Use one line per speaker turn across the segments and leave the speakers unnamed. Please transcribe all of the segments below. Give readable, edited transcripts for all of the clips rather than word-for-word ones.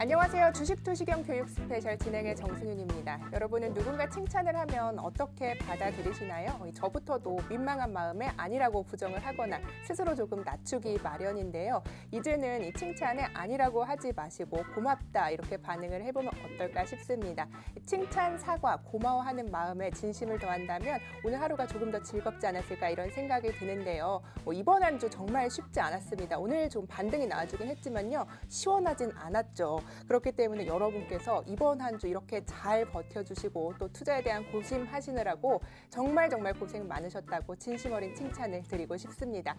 안녕하세요. 주식투시경 교육 스페셜 진행의 정승윤입니다. 여러분은 누군가 칭찬을 하면 어떻게 받아들이시나요? 저부터도 민망한 마음에 아니라고 부정을 하거나 스스로 조금 낮추기 마련인데요. 이제는 이 칭찬에 아니라고 하지 마시고 고맙다 이렇게 반응을 해보면 어떨까 싶습니다. 칭찬, 사과, 고마워하는 마음에 진심을 더한다면 오늘 하루가 조금 더 즐겁지 않았을까 이런 생각이 드는데요. 이번 한 주 정말 쉽지 않았습니다. 오늘 좀 반등이 나와주긴 했지만요. 시원하진 않았죠. 그렇기 때문에 여러분께서 이번 한 주 이렇게 잘 버텨주시고 또 투자에 대한 고심하시느라고 정말 고생 많으셨다고 진심 어린 칭찬을 드리고 싶습니다.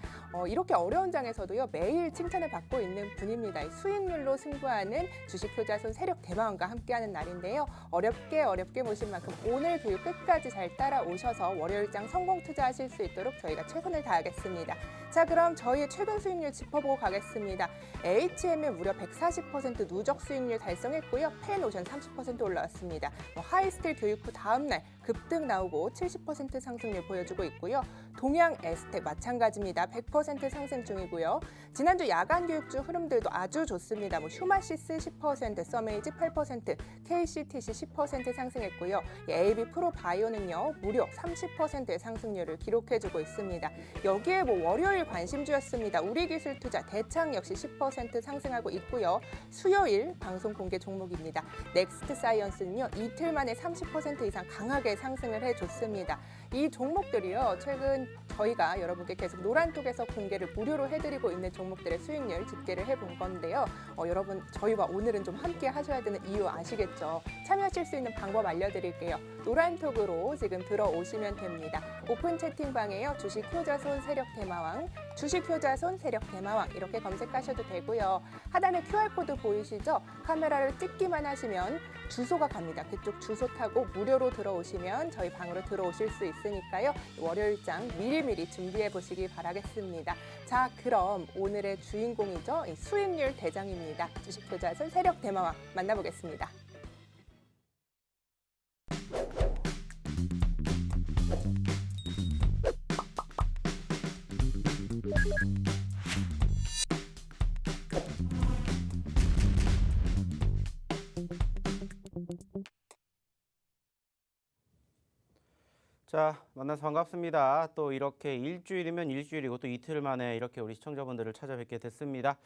이렇게 어려운 장에서도요 매일 칭찬을 받고 있는 분입니다. 수익률로 승부하는 주식효자손 세력 대마왕과 함께하는 날인데요. 어렵게 모신 만큼 오늘 교육 끝까지 잘 따라오셔서 월요일장 성공 투자하실 수 있도록 저희가 최선을 다하겠습니다. 자, 그럼 저희의 최근 수익률 짚어보고 가겠습니다. HM에 무려 140% 누적 수익률 달성했고요. 펜오션 30% 올라왔습니다. 하이스틸 교육 후 다음날 급등 나오고 70% 상승률 보여주고 있고요. 동양 에스텍 마찬가지입니다. 100% 상승 중이고요. 지난주 야간 교육주 흐름들도 아주 좋습니다. 휴마시스 10%, 서메이지 8%, KCTC 10% 상승했고요. AB 프로바이오는요 무려 30%의 상승률을 기록해주고 있습니다. 여기에 월요일 관심주였습니다. 우리기술투자 대창 역시 10% 상승하고 있고요. 수요일 방송 공개 종목입니다. 넥스트 사이언스는요 이틀 만에 30% 이상 강하게 상승을 해줬습니다. 이 종목들이요 최근 저희가 여러분께 계속 노란톡에서 공개를 무료로 해드리고 있는 종목들의 수익률 집계를 해본 건데요. 여러분 저희와 오늘은 좀 함께 하셔야 되는 이유 아시겠죠? 참여하실 수 있는 방법 알려드릴게요. 노란톡으로 지금 들어오시면 됩니다. 오픈 채팅방에요. 주식효자손 세력 대마왕, 주식효자손 세력 대마왕 이렇게 검색하셔도 되고요. 하단에 QR코드 보이시죠? 카메라를 찍기만 하시면 주소가 갑니다. 그쪽 주소 타고 무료로 들어오시면 저희 방으로 들어오실 수 있으니까요. 월요일장 미리미리 준비해 보시기 바라겠습니다. 자, 그럼 오늘의 주인공이죠. 수익률 대장입니다. 주식효자손 세력 대마왕 만나보겠습니다.
자, 만나서 반갑습니다. 또 이렇게 일주일이면 일주일이고 또 이틀 만에 이렇게 우리 시청자분들을 찾아뵙게 됐습니다.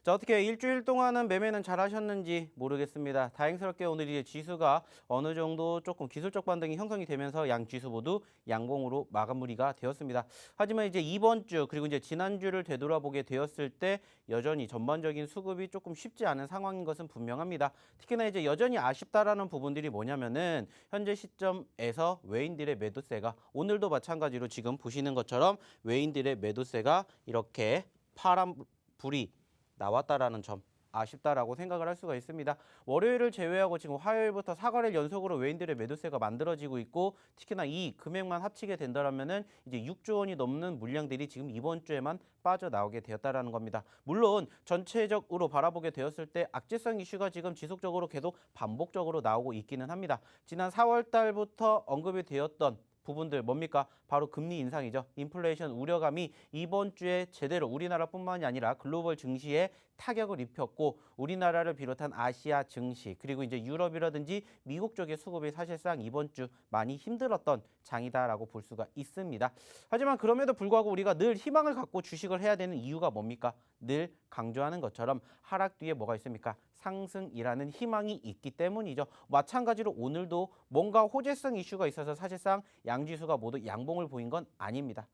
자, 어떻게 일주일 동안은 매매는 잘 하셨는지 모르겠습니다. 다행스럽게 오늘 이제 지수가 어느 정도 조금 기술적 반등이 형성이 되면서 양 지수 모두 양봉으로 마무리가 되었습니다. 하지만 이제 이번 주 그리고 이제 지난주를 되돌아보게 되었을 때 여전히 전반적인 수급이 조금 쉽지 않은 상황인 것은 분명합니다. 특히나 이제 여전히 아쉽다라는 부분들이 뭐냐면은 현재 시점에서 외인들의 매도세가 오늘도 마찬가지로 지금 보시는 것처럼 외인들의 매도세가 이렇게 파란 불이 나왔다라는 점 아쉽다라고 생각을 할 수가 있습니다. 월요일을 제외하고 지금 화요일부터 4거래일 연속으로 외인들의 매도세가 만들어지고 있고 특히나 이 금액만 합치게 된다면은 이제 6조 원이 넘는 물량들이 지금 이번 주에만 빠져나오게 되었다라는 겁니다. 물론 전체적으로 바라보게 되었을 때 악재성 이슈가 지금 지속적으로 계속 반복적으로 나오고 있기는 합니다. 지난 4월 달부터 언급이 되었던 부분들 뭡니까? 바로 금리 인상이죠. 인플레이션 우려감이 이번 주에 제대로 우리나라뿐만이 아니라 글로벌 증시에 타격을 입혔고 우리나라를 비롯한 아시아 증시 그리고 이제 유럽이라든지 미국 쪽의 수급이 사실상 이번 주 많이 힘들었던 장이다라고 볼 수가 있습니다. 하지만 그럼에도 불구하고 우리가 늘 희망을 갖고 주식을 해야 되는 이유가 뭡니까? 늘 강조하는 것처럼 하락 뒤에 뭐가 있습니까? 상승이라는 희망이 있기 때문이죠. 마찬가지로 오늘도 뭔가 호재성 이슈가 있어서 사실상 양지수가 모두 양봉을 보인 건 아닙니다.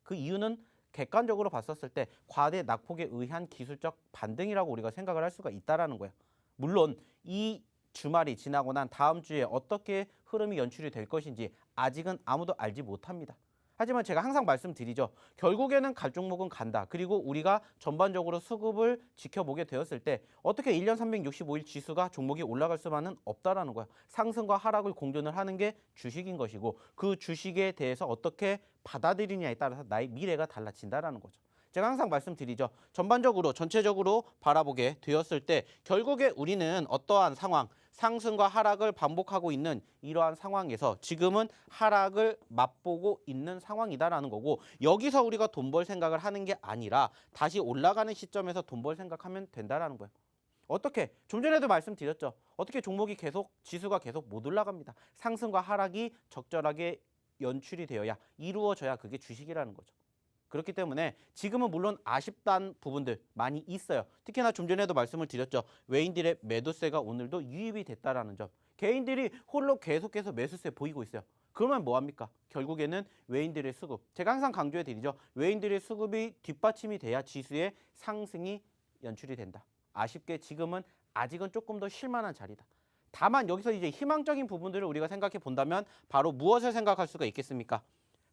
그 이유는 객관적으로 봤었을 때 과대 낙폭에 의한 기술적 반등이라고 우리가 생각을 할 수가 있다는 거예요. 물론 이 주말이 지나고 난 다음 주에 어떻게 흐름이 연출이 될 것인지 아직은 아무도 알지 못합니다. 하지만 제가 항상 말씀드리죠. 결국에는 갈 종목은 간다. 그리고 우리가 전반적으로 수급을 지켜보게 되었을 때 어떻게 1년 365일 지수가 종목이 올라갈 수만은 없다라는 거야. 상승과 하락을 공존을 하는 게 주식인 것이고 그 주식에 대해서 어떻게 받아들이냐에 따라서 나의 미래가 달라진다라는 거죠. 제가 항상 말씀드리죠. 전반적으로 전체적으로 바라보게 되었을 때 결국에 우리는 어떠한 상황, 상승과 하락을 반복하고 있는 이러한 상황에서 지금은 하락을 맛보고 있는 상황이다라는 거고 여기서 우리가 돈 벌 생각을 하는 게 아니라 다시 올라가는 시점에서 돈 벌 생각하면 된다라는 거예요. 어떻게? 좀 전에도 말씀드렸죠. 어떻게 종목이 지수가 계속 못 올라갑니다. 상승과 하락이 적절하게 연출이 되어야 이루어져야 그게 주식이라는 거죠. 그렇기 때문에 지금은 물론 아쉽다는 부분들 많이 있어요. 특히나 좀 전에도 말씀을 드렸죠. 외인들의 매도세가 오늘도 유입이 됐다라는 점. 개인들이 홀로 계속해서 매수세 보이고 있어요. 그러면 뭐합니까? 결국에는 외인들의 수급. 제가 항상 강조해 드리죠. 외인들의 수급이 뒷받침이 돼야 지수의 상승이 연출이 된다. 아쉽게 지금은 아직은 조금 더 쉴만한 자리다. 다만 여기서 이제 희망적인 부분들을 우리가 생각해 본다면 바로 무엇을 생각할 수가 있겠습니까?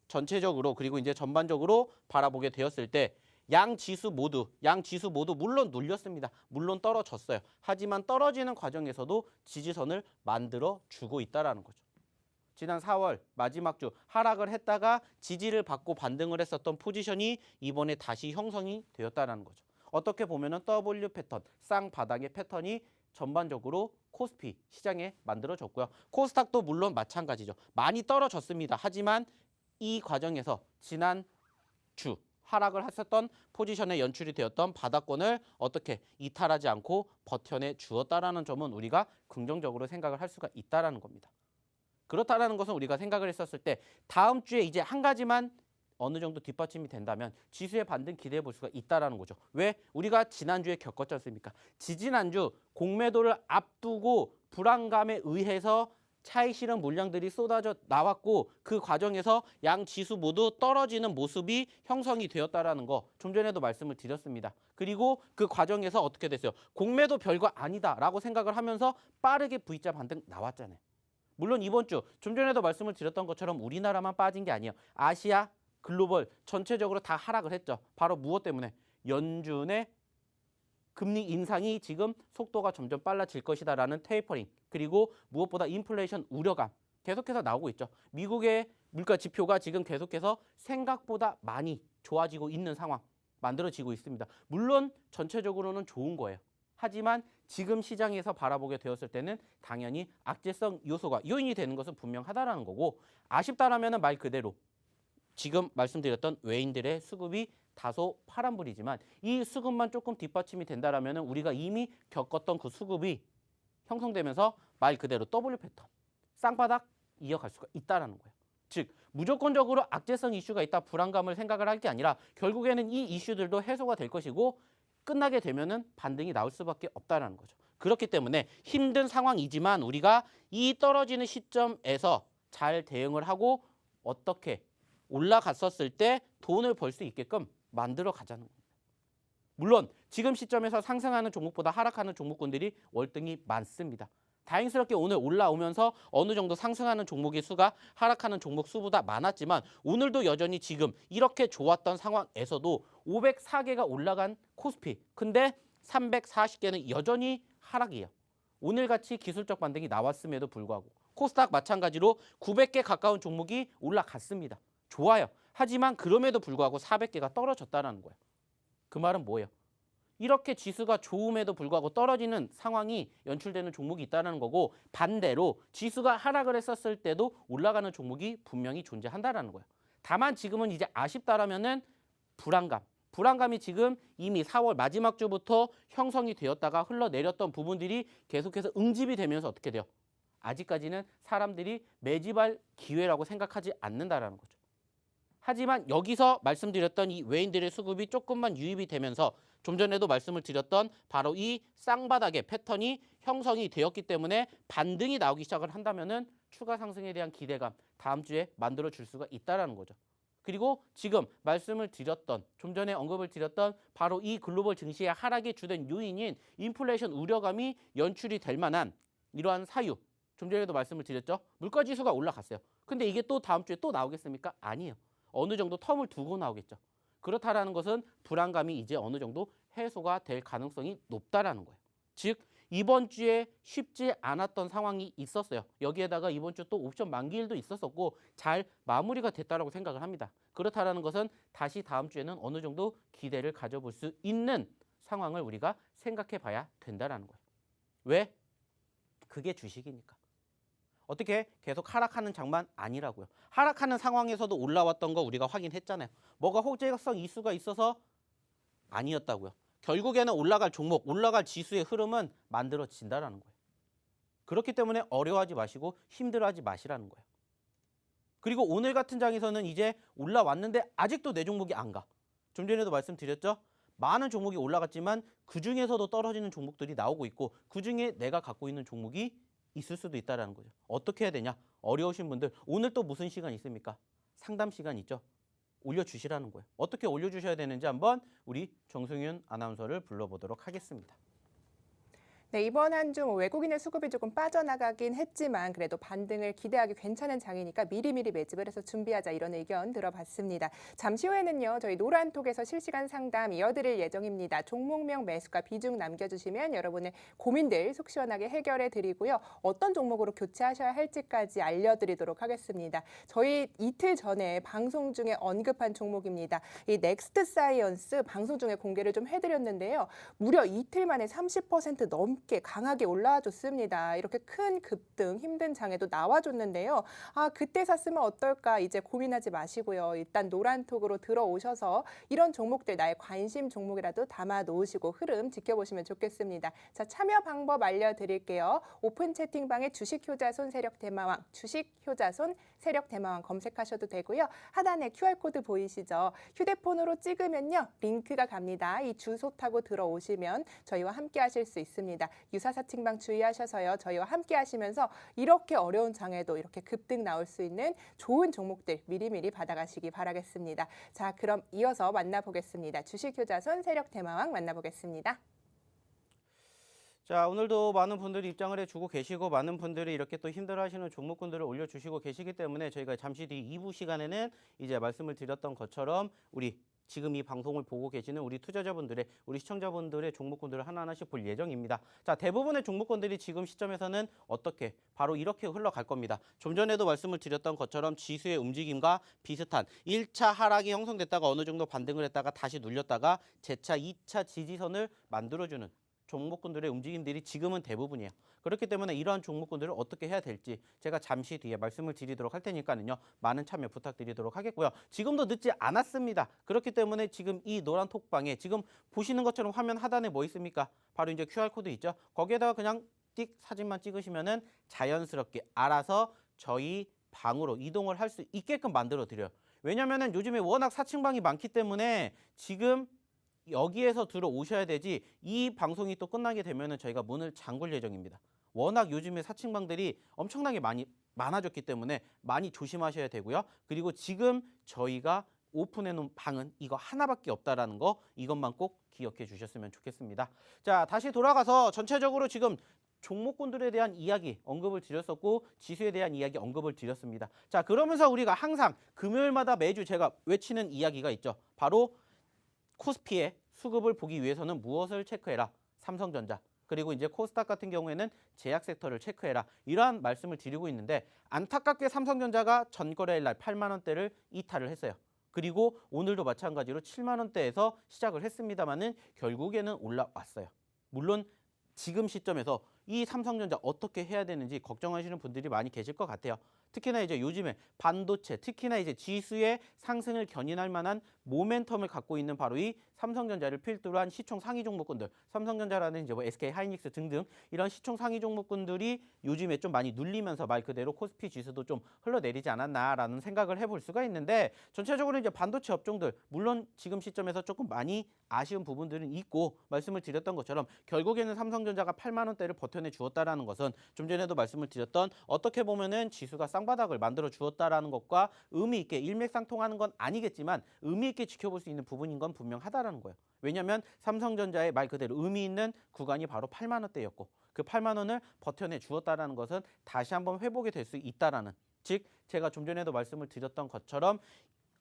전체적으로 그리고 이제 전반적으로 바라보게 되었을 때 양 지수 모두 물론 눌렸습니다. 물론 떨어졌어요. 하지만 떨어지는 과정에서도 지지선을 만들어 주고 있다라는 거죠. 지난 4월 마지막 주 하락을 했다가 지지를 받고 반등을 했었던 포지션이 이번에 다시 형성이 되었다는 거죠. 어떻게 보면은 W 패턴, 쌍바닥의 패턴이 전반적으로 코스피 시장에 만들어졌고요. 코스닥도 물론 마찬가지죠. 많이 떨어졌습니다. 하지만 이 과정에서 지난 주 하락을 했었던 포지션에 연출이 되었던 바닥권을 어떻게 이탈하지 않고 버텨내 주었다라는 점은 우리가 긍정적으로 생각을 할 수가 있다라는 겁니다. 그렇다라는 것은 우리가 생각을 했었을 때 다음 주에 이제 한 가지만 어느 정도 뒷받침이 된다면 지수의 반등 기대해 볼 수가 있다라는 거죠. 왜? 우리가 지난주에 겪었지 않습니까? 지지난주 공매도를 앞두고 불안감에 의해서 차익 실현 물량들이 쏟아져 나왔고 그 과정에서 양 지수 모두 떨어지는 모습이 형성이 되었다라는 거 좀 전에도 말씀을 드렸습니다. 그리고 그 과정에서 어떻게 됐어요? 공매도 별거 아니다라고 생각을 하면서 빠르게 V자 반등 나왔잖아요. 물론 이번 주 좀 전에도 말씀을 드렸던 것처럼 우리나라만 빠진 게 아니에요. 아시아, 글로벌 전체적으로 다 하락을 했죠. 바로 무엇 때문에? 연준의 금리 인상이 지금 속도가 점점 빨라질 것이다라는 테이퍼링 그리고 무엇보다 인플레이션 우려감 계속해서 나오고 있죠. 미국의 물가 지표가 지금 계속해서 생각보다 많이 좋아지고 있는 상황 만들어지고 있습니다. 물론 전체적으로는 좋은 거예요. 하지만 지금 시장에서 바라보게 되었을 때는 당연히 악재성 요소가 요인이 되는 것은 분명하다라는 거고 아쉽다라면 말 그대로 지금 말씀드렸던 외인들의 수급이 다소 파란불이지만 이 수급만 조금 뒷받침이 된다라면 우리가 이미 겪었던 그 수급이 형성되면서 말 그대로 W 패턴, 쌍바닥 이어갈 수가 있다라는 거예요. 즉 무조건적으로 악재성 이슈가 있다 불안감을 생각을 할 게 아니라 결국에는 이 이슈들도 해소가 될 것이고 끝나게 되면은 반등이 나올 수밖에 없다라는 거죠. 그렇기 때문에 힘든 상황이지만 우리가 이 떨어지는 시점에서 잘 대응을 하고 어떻게 올라갔었을 때 돈을 벌 수 있게끔 만들어 가자는 겁니다. 물론 지금 시점에서 상승하는 종목보다 하락하는 종목군들이 월등히 많습니다. 다행스럽게 오늘 올라오면서 어느 정도 상승하는 종목의 수가 하락하는 종목 수보다 많았지만 오늘도 여전히 지금 이렇게 좋았던 상황에서도 504개가 올라간 코스피 근데 340개는 여전히 하락이에요. 오늘같이 기술적 반등이 나왔음에도 불구하고 코스닥 마찬가지로 900개 가까운 종목이 올라갔습니다. 좋아요. 하지만 그럼에도 불구하고 400개가 떨어졌다는 거예요. 그 말은 뭐예요? 이렇게 지수가 좋음에도 불구하고 떨어지는 상황이 연출되는 종목이 있다는 거고 반대로 지수가 하락을 했었을 때도 올라가는 종목이 분명히 존재한다는 거예요. 다만 지금은 이제 아쉽다라면은 불안감이 지금 이미 4월 마지막 주부터 형성이 되었다가 흘러내렸던 부분들이 계속해서 응집이 되면서 어떻게 돼요? 아직까지는 사람들이 매집할 기회라고 생각하지 않는다라는 거죠. 하지만 여기서 말씀드렸던 이 외인들의 수급이 조금만 유입이 되면서 좀 전에도 말씀을 드렸던 바로 이 쌍바닥의 패턴이 형성이 되었기 때문에 반등이 나오기 시작을 한다면은 추가 상승에 대한 기대감 다음 주에 만들어 줄 수가 있다라는 거죠. 그리고 지금 말씀을 드렸던 좀 전에 언급을 드렸던 바로 이 글로벌 증시의 하락의 주된 요인인 인플레이션 우려감이 연출이 될 만한 이러한 사유 좀 전에도 말씀을 드렸죠. 물가 지수가 올라갔어요. 근데 이게 또 다음 주에 또 나오겠습니까? 아니에요. 어느 정도 텀을 두고 나오겠죠. 그렇다라는 것은 불안감이 이제 어느 정도 해소가 될 가능성이 높다라는 거예요. 즉 이번 주에 쉽지 않았던 상황이 있었어요. 여기에다가 이번 주 또 옵션 만기일도 있었었고 잘 마무리가 됐다라고 생각을 합니다. 그렇다라는 것은 다시 다음 주에는 어느 정도 기대를 가져볼 수 있는 상황을 우리가 생각해 봐야 된다라는 거예요. 왜? 그게 주식이니까. 어떻게 계속 하락하는 장만 아니라고요. 하락하는 상황에서도 올라왔던 거 우리가 확인했잖아요. 뭐가 호재성 이슈가 있어서 아니었다고요. 결국에는 올라갈 종목, 올라갈 지수의 흐름은 만들어진다라는 거예요. 그렇기 때문에 어려워하지 마시고 힘들어하지 마시라는 거예요. 그리고 오늘 같은 장에서는 이제 올라왔는데 아직도 내 종목이 안 가. 좀 전에도 말씀드렸죠? 많은 종목이 올라갔지만 그중에서도 떨어지는 종목들이 나오고 있고 그중에 내가 갖고 있는 종목이 있을 수도 있다는 거죠. 어떻게 해야 되냐? 어려우신 분들 오늘 또 무슨 시간 있습니까? 상담 시간 있죠? 올려주시라는 거예요. 어떻게 올려주셔야 되는지 한번 우리 정승윤 아나운서를 불러보도록 하겠습니다.
네, 이번 한 주 외국인의 수급이 조금 빠져나가긴 했지만 그래도 반등을 기대하기 괜찮은 장이니까 미리미리 매집을 해서 준비하자 이런 의견 들어봤습니다. 잠시 후에는요. 저희 노란톡에서 실시간 상담 이어드릴 예정입니다. 종목명 매수가 비중 남겨주시면 여러분의 고민들 속 시원하게 해결해 드리고요. 어떤 종목으로 교체하셔야 할지까지 알려드리도록 하겠습니다. 저희 이틀 전에 방송 중에 언급한 종목입니다. 이 넥스트 사이언스 방송 중에 공개를 좀 해드렸는데요. 무려 이틀 만에 30% 넘게 강하게 올라와줬습니다. 이렇게 큰 급등 힘든 장에도 나와줬는데요. 그때 샀으면 어떨까 이제 고민하지 마시고요. 일단 노란톡으로 들어오셔서 이런 종목들 나의 관심 종목이라도 담아 놓으시고 흐름 지켜보시면 좋겠습니다. 자, 참여 방법 알려드릴게요. 오픈 채팅방에 주식효자손 세력대마왕, 주식효자손 세력대마왕 검색하셔도 되고요. 하단에 QR코드 보이시죠? 휴대폰으로 찍으면요. 링크가 갑니다. 이 주소 타고 들어오시면 저희와 함께 하실 수 있습니다. 유사사칭방 주의하셔서요. 저희와 함께 하시면서 이렇게 어려운 장에도 이렇게 급등 나올 수 있는 좋은 종목들 미리미리 받아가시기 바라겠습니다. 자, 그럼 이어서 만나보겠습니다. 주식효자손 세력대마왕 만나보겠습니다.
자, 오늘도 많은 분들이 입장을 해주고 계시고 많은 분들이 이렇게 또 힘들어하시는 종목군들을 올려주시고 계시기 때문에 저희가 잠시 뒤 2부 시간에는 이제 말씀을 드렸던 것처럼 우리 지금 이 방송을 보고 계시는 우리 투자자분들의, 우리 시청자분들의 종목군들을 하나하나씩 볼 예정입니다. 자, 대부분의 종목군들이 지금 시점에서는 어떻게, 바로 이렇게 흘러갈 겁니다. 좀 전에도 말씀을 드렸던 것처럼 지수의 움직임과 비슷한 1차 하락이 형성됐다가 어느 정도 반등을 했다가 다시 눌렸다가 재차 2차 지지선을 만들어주는 종목군들의 움직임들이 지금은 대부분이에요. 그렇기 때문에 이러한 종목군들을 어떻게 해야 될지 제가 잠시 뒤에 말씀을 드리도록 할 테니까요. 많은 참여 부탁드리도록 하겠고요. 지금도 늦지 않았습니다. 그렇기 때문에 지금 이 노란 톡방에 지금 보시는 것처럼 화면 하단에 뭐 있습니까? 바로 이제 QR코드 있죠. 거기에다가 그냥 띡 사진만 찍으시면은 자연스럽게 알아서 저희 방으로 이동을 할 수 있게끔 만들어 드려요. 왜냐면은 요즘에 워낙 사칭방이 많기 때문에 지금 여기에서 들어오셔야 되지 이 방송이 또 끝나게 되면은 저희가 문을 잠글 예정입니다. 워낙 요즘에 사칭방들이 엄청나게 많아졌기 때문에 많이 조심하셔야 되고요. 그리고 지금 저희가 오픈해 놓은 방은 이거 하나밖에 없다라는 거 이것만 꼭 기억해 주셨으면 좋겠습니다. 자, 다시 돌아가서 전체적으로 지금 종목군들에 대한 이야기 언급을 드렸었고 지수에 대한 이야기 언급을 드렸습니다. 자, 그러면서 우리가 항상 금요일마다 매주 제가 외치는 이야기가 있죠. 바로 코스피의 수급을 보기 위해서는 무엇을 체크해라? 삼성전자. 그리고 이제 코스닥 같은 경우에는 제약 섹터를 체크해라. 이러한 말씀을 드리고 있는데 안타깝게 삼성전자가 전거래일 날 8만 원대를 이탈을 했어요. 그리고 오늘도 마찬가지로 7만 원대에서 시작을 했습니다만은 결국에는 올라왔어요. 물론 지금 시점에서 이 삼성전자 어떻게 해야 되는지 걱정하시는 분들이 많이 계실 것 같아요. 특히나 이제 요즘에 반도체, 특히나 이제 지수의 상승을 견인할 만한 모멘텀을 갖고 있는 바로 이 삼성전자를 필두로 한 시총 상위 종목군들, 삼성전자라는 이제 뭐 SK 하이닉스 등등 이런 시총 상위 종목군들이 요즘에 좀 많이 눌리면서 말 그대로 코스피 지수도 좀 흘러내리지 않았나라는 생각을 해볼 수가 있는데 전체적으로 이제 반도체 업종들 물론 지금 시점에서 조금 많이 아쉬운 부분들은 있고 말씀을 드렸던 것처럼 결국에는 삼성전자가 8만 원대를 버텨내 주었다라는 것은 좀 전에도 말씀을 드렸던 어떻게 보면은 지수가 쌍바닥을 만들어 주었다라는 것과 의미 있게 일맥상통하는 건 아니겠지만 의미 있게 지켜볼 수 있는 부분인 건 분명하다라는 거예요. 왜냐하면 삼성전자의 말 그대로 의미 있는 구간이 바로 8만 원대였고 그 8만 원을 버텨내 주었다라는 것은 다시 한번 회복이 될 수 있다라는, 즉 제가 좀 전에도 말씀을 드렸던 것처럼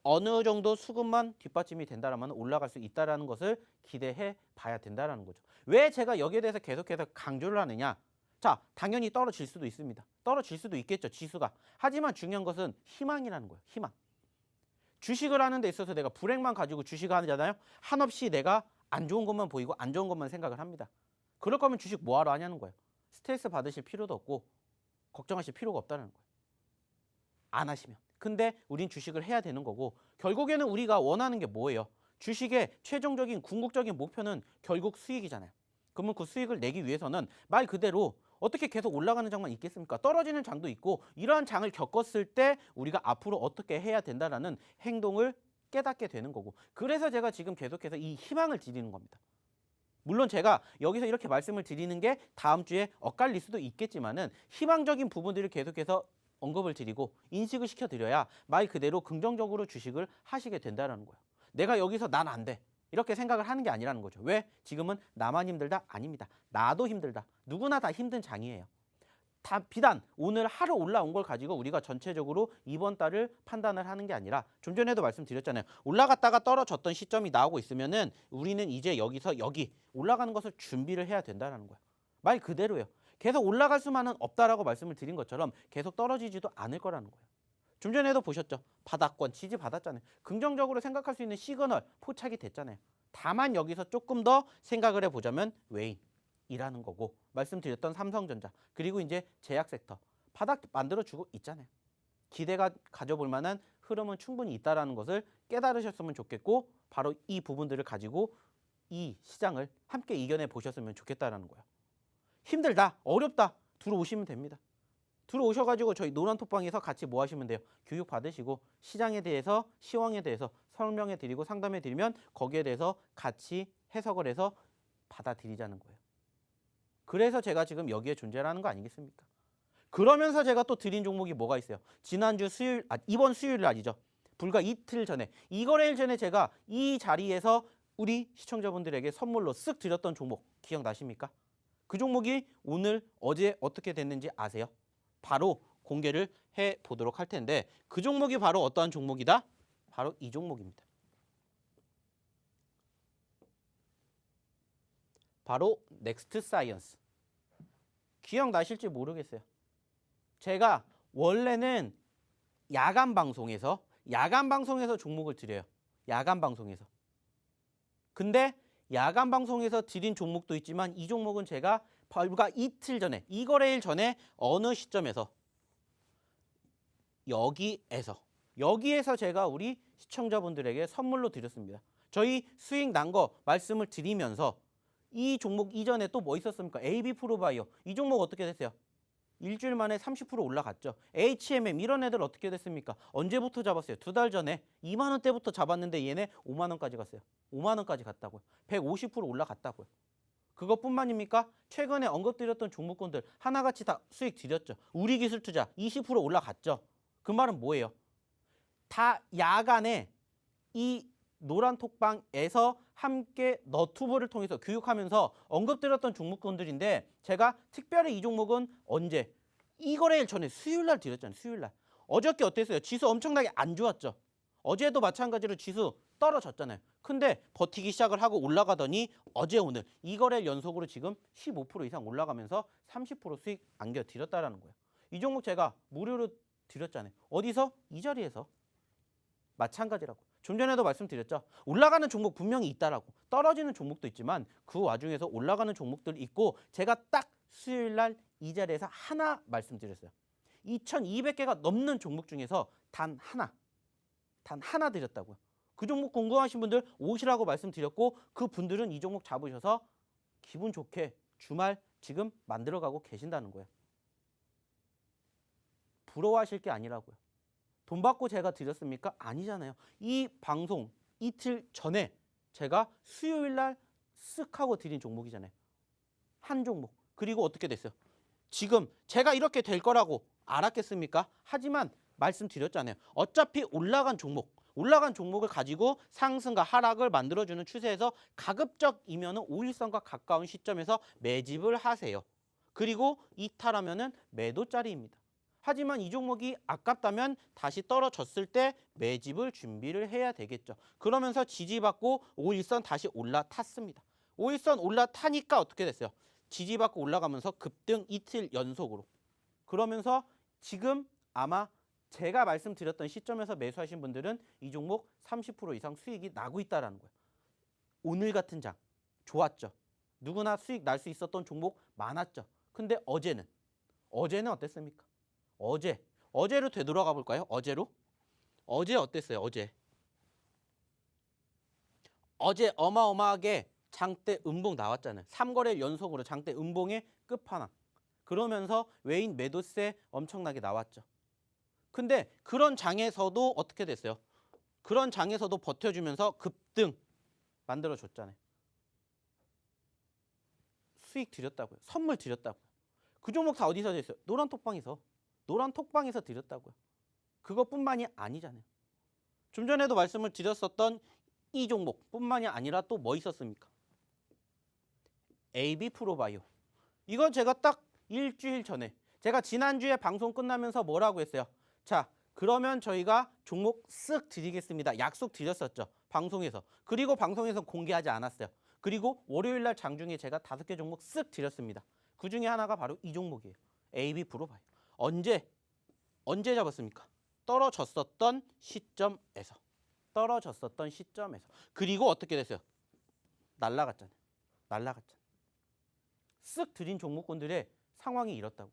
어느 정도 수급만 뒷받침이 된다라면 올라갈 수 있다라는 것을 기대해 봐야 된다라는 거죠. 왜 제가 여기에 대해서 계속해서 강조를 하느냐? 자, 당연히 떨어질 수도 있습니다. 떨어질 수도 있겠죠, 지수가. 하지만 중요한 것은 희망이라는 거예요. 희망. 주식을 하는 데 있어서 내가 불행만 가지고 주식을 하잖아요. 한없이 내가 안 좋은 것만 보이고 안 좋은 것만 생각을 합니다. 그럴 거면 주식 뭐하러 하냐는 거예요. 스트레스 받으실 필요도 없고 걱정하실 필요가 없다는 거예요. 안 하시면. 근데 우린 주식을 해야 되는 거고 결국에는 우리가 원하는 게 뭐예요? 주식의 최종적인 궁극적인 목표는 결국 수익이잖아요. 그러면 그 수익을 내기 위해서는 말 그대로 어떻게 계속 올라가는 장만 있겠습니까? 떨어지는 장도 있고 이러한 장을 겪었을 때 우리가 앞으로 어떻게 해야 된다라는 행동을 깨닫게 되는 거고 그래서 제가 지금 계속해서 이 희망을 드리는 겁니다. 물론 제가 여기서 이렇게 말씀을 드리는 게 다음 주에 엇갈릴 수도 있겠지만은 희망적인 부분들을 계속해서 언급을 드리고 인식을 시켜드려야 말 그대로 긍정적으로 주식을 하시게 된다는 거예요. 내가 여기서 난 안 돼. 이렇게 생각을 하는 게 아니라는 거죠. 왜? 지금은 나만 힘들다? 아닙니다. 나도 힘들다. 누구나 다 힘든 장이에요. 다 비단 오늘 하루 올라온 걸 가지고 우리가 전체적으로 이번 달을 판단을 하는 게 아니라 좀 전에도 말씀드렸잖아요. 올라갔다가 떨어졌던 시점이 나오고 있으면은 우리는 이제 여기서 여기 올라가는 것을 준비를 해야 된다는 거예요. 말 그대로예요. 계속 올라갈 수만은 없다라고 말씀을 드린 것처럼 계속 떨어지지도 않을 거라는 거예요. 좀 전에도 보셨죠? 바닥권 지지 받았잖아요. 긍정적으로 생각할 수 있는 시그널 포착이 됐잖아요. 다만 여기서 조금 더 생각을 해보자면 외인이라는 거고 말씀드렸던 삼성전자 그리고 이제 제약 섹터 바닥 만들어주고 있잖아요. 기대가 가져볼 만한 흐름은 충분히 있다는 것을 깨달으셨으면 좋겠고 바로 이 부분들을 가지고 이 시장을 함께 이겨내 보셨으면 좋겠다는 거예요. 힘들다, 어렵다 들어오시면 됩니다. 들어오셔가지고 저희 노란톡방에서 같이 뭐 하시면 돼요? 교육 받으시고 시장에 대해서 시황에 대해서 설명해 드리고 상담해 드리면 거기에 대해서 같이 해석을 해서 받아들이자는 거예요. 그래서 제가 지금 여기에 존재하는 거 아니겠습니까? 그러면서 제가 또 드린 종목이 뭐가 있어요? 지난주 수요일, 이번 수요일 날이죠. 불과 이틀 전에 이 거래일 전에 제가 이 자리에서 우리 시청자분들에게 선물로 쓱 드렸던 종목 기억나십니까? 그 종목이 오늘 어제 어떻게 됐는지 아세요? 바로 공개를 해보도록 할 텐데 그 종목이 바로 어떠한 종목이다? 바로 이 종목입니다. 바로 넥스트 사이언스. 기억나실지 모르겠어요. 제가 원래는 야간 방송에서 종목을 드려요. 야간 방송에서. 근데 야간 방송에서 드린 종목도 있지만 이 종목은 제가 불과 이틀 전에 이 거래일 전에 어느 시점에서 여기에서 제가 우리 시청자분들에게 선물로 드렸습니다. 저희 수익 난 거 말씀을 드리면서 이 종목 이전에 또 뭐 있었습니까? AB프로바이오 이 종목 어떻게 됐어요? 일주일 만에 30% 올라갔죠. HMM 이런 애들 어떻게 됐습니까? 언제부터 잡았어요? 2달 전에 2만 원대부터 잡았는데 얘네 5만 원까지 갔어요. 5만 원까지 갔다고요. 150% 올라갔다고요. 그것뿐만입니까? 최근에 언급드렸던 종목군들 하나같이 다 수익 드렸죠. 우리기술투자 20% 올라갔죠. 그 말은 뭐예요? 다 야간에 이 노란톡방에서 함께 너튜브를 통해서 교육하면서 언급드렸던 종목군들인데 제가 특별히 이 종목은 언제? 이 거래일 전에 수요일날 드렸잖아요. 수요일날. 어저께 어땠어요? 지수 엄청나게 안 좋았죠. 어제도 마찬가지로 지수 떨어졌잖아요. 근데 버티기 시작을 하고 올라가더니 어제 오늘 이 거래일 연속으로 지금 15% 이상 올라가면서 30% 수익 안겨드렸다는 거예요. 이 종목 제가 무료로 드렸잖아요. 어디서? 이 자리에서. 마찬가지라고. 좀 전에도 말씀드렸죠. 올라가는 종목 분명히 있다라고. 떨어지는 종목도 있지만 그 와중에서 올라가는 종목들 있고 제가 딱 수요일 날 이 자리에서 하나 말씀드렸어요. 2200개가 넘는 종목 중에서 단 하나 드렸다고요. 그 종목 궁금하신 분들 오시라고 말씀드렸고 그 분들은 이 종목 잡으셔서 기분 좋게 주말 지금 만들어가고 계신다는 거예요. 부러워하실 게 아니라고요. 돈 받고 제가 드렸습니까? 아니잖아요. 이 방송 이틀 전에 제가 수요일 날 쓱 하고 드린 종목이잖아요. 한 종목. 그리고 어떻게 됐어요? 지금 제가 이렇게 될 거라고 알았겠습니까? 하지만 말씀드렸잖아요. 어차피 올라간 종목을 가지고 상승과 하락을 만들어주는 추세에서 가급적이면 5일선과 가까운 시점에서 매집을 하세요. 그리고 이탈하면 매도짜리입니다. 하지만 이 종목이 아깝다면 다시 떨어졌을 때 매집을 준비를 해야 되겠죠. 그러면서 지지받고 5일선 다시 올라탔습니다. 5일선 올라타니까 어떻게 됐어요? 지지받고 올라가면서 급등 이틀 연속으로. 그러면서 지금 아마 제가 말씀드렸던 시점에서 매수하신 분들은 이 종목 30% 이상 수익이 나고 있다는 거예요. 오늘 같은 장 좋았죠. 누구나 수익 날 수 있었던 종목 많았죠. 근데 어제는 어땠습니까? 어제로 되돌아가 볼까요? 어제 어땠어요? 어제 어마어마하게 장대 음봉 나왔잖아요. 3거래일 연속으로 장대 음봉의 끝판왕. 그러면서 외인 매도세 엄청나게 나왔죠. 근데 그런 장에서도 어떻게 됐어요? 그런 장에서도 버텨주면서 급등 만들어줬잖아요. 수익 드렸다고요. 선물 드렸다고요. 그 종목 다 어디서 됐어요? 노란톡방에서. 노란톡방에서 드렸다고요. 그것뿐만이 아니잖아요. 좀 전에도 말씀을 드렸었던 이 종목뿐만이 아니라 또 뭐 있었습니까? AB프로바이오. 이건 제가 딱 일주일 전에 제가 지난주에 방송 끝나면서 뭐라고 했어요? 자, 그러면 저희가 종목 쓱 드리겠습니다. 약속 드렸었죠. 방송에서. 그리고 방송에서 공개하지 않았어요. 그리고 월요일 날 장중에 제가 5개 종목 쓱 드렸습니다. 그 중에 하나가 바로 이 종목이에요. AB프로바이오. 언제 잡았습니까? 떨어졌었던 시점에서. 떨어졌었던 시점에서. 그리고 어떻게 됐어요? 날라갔잖아요. 날라갔잖아요. 쓱 들인 종목군들의 상황이 이렇다고요.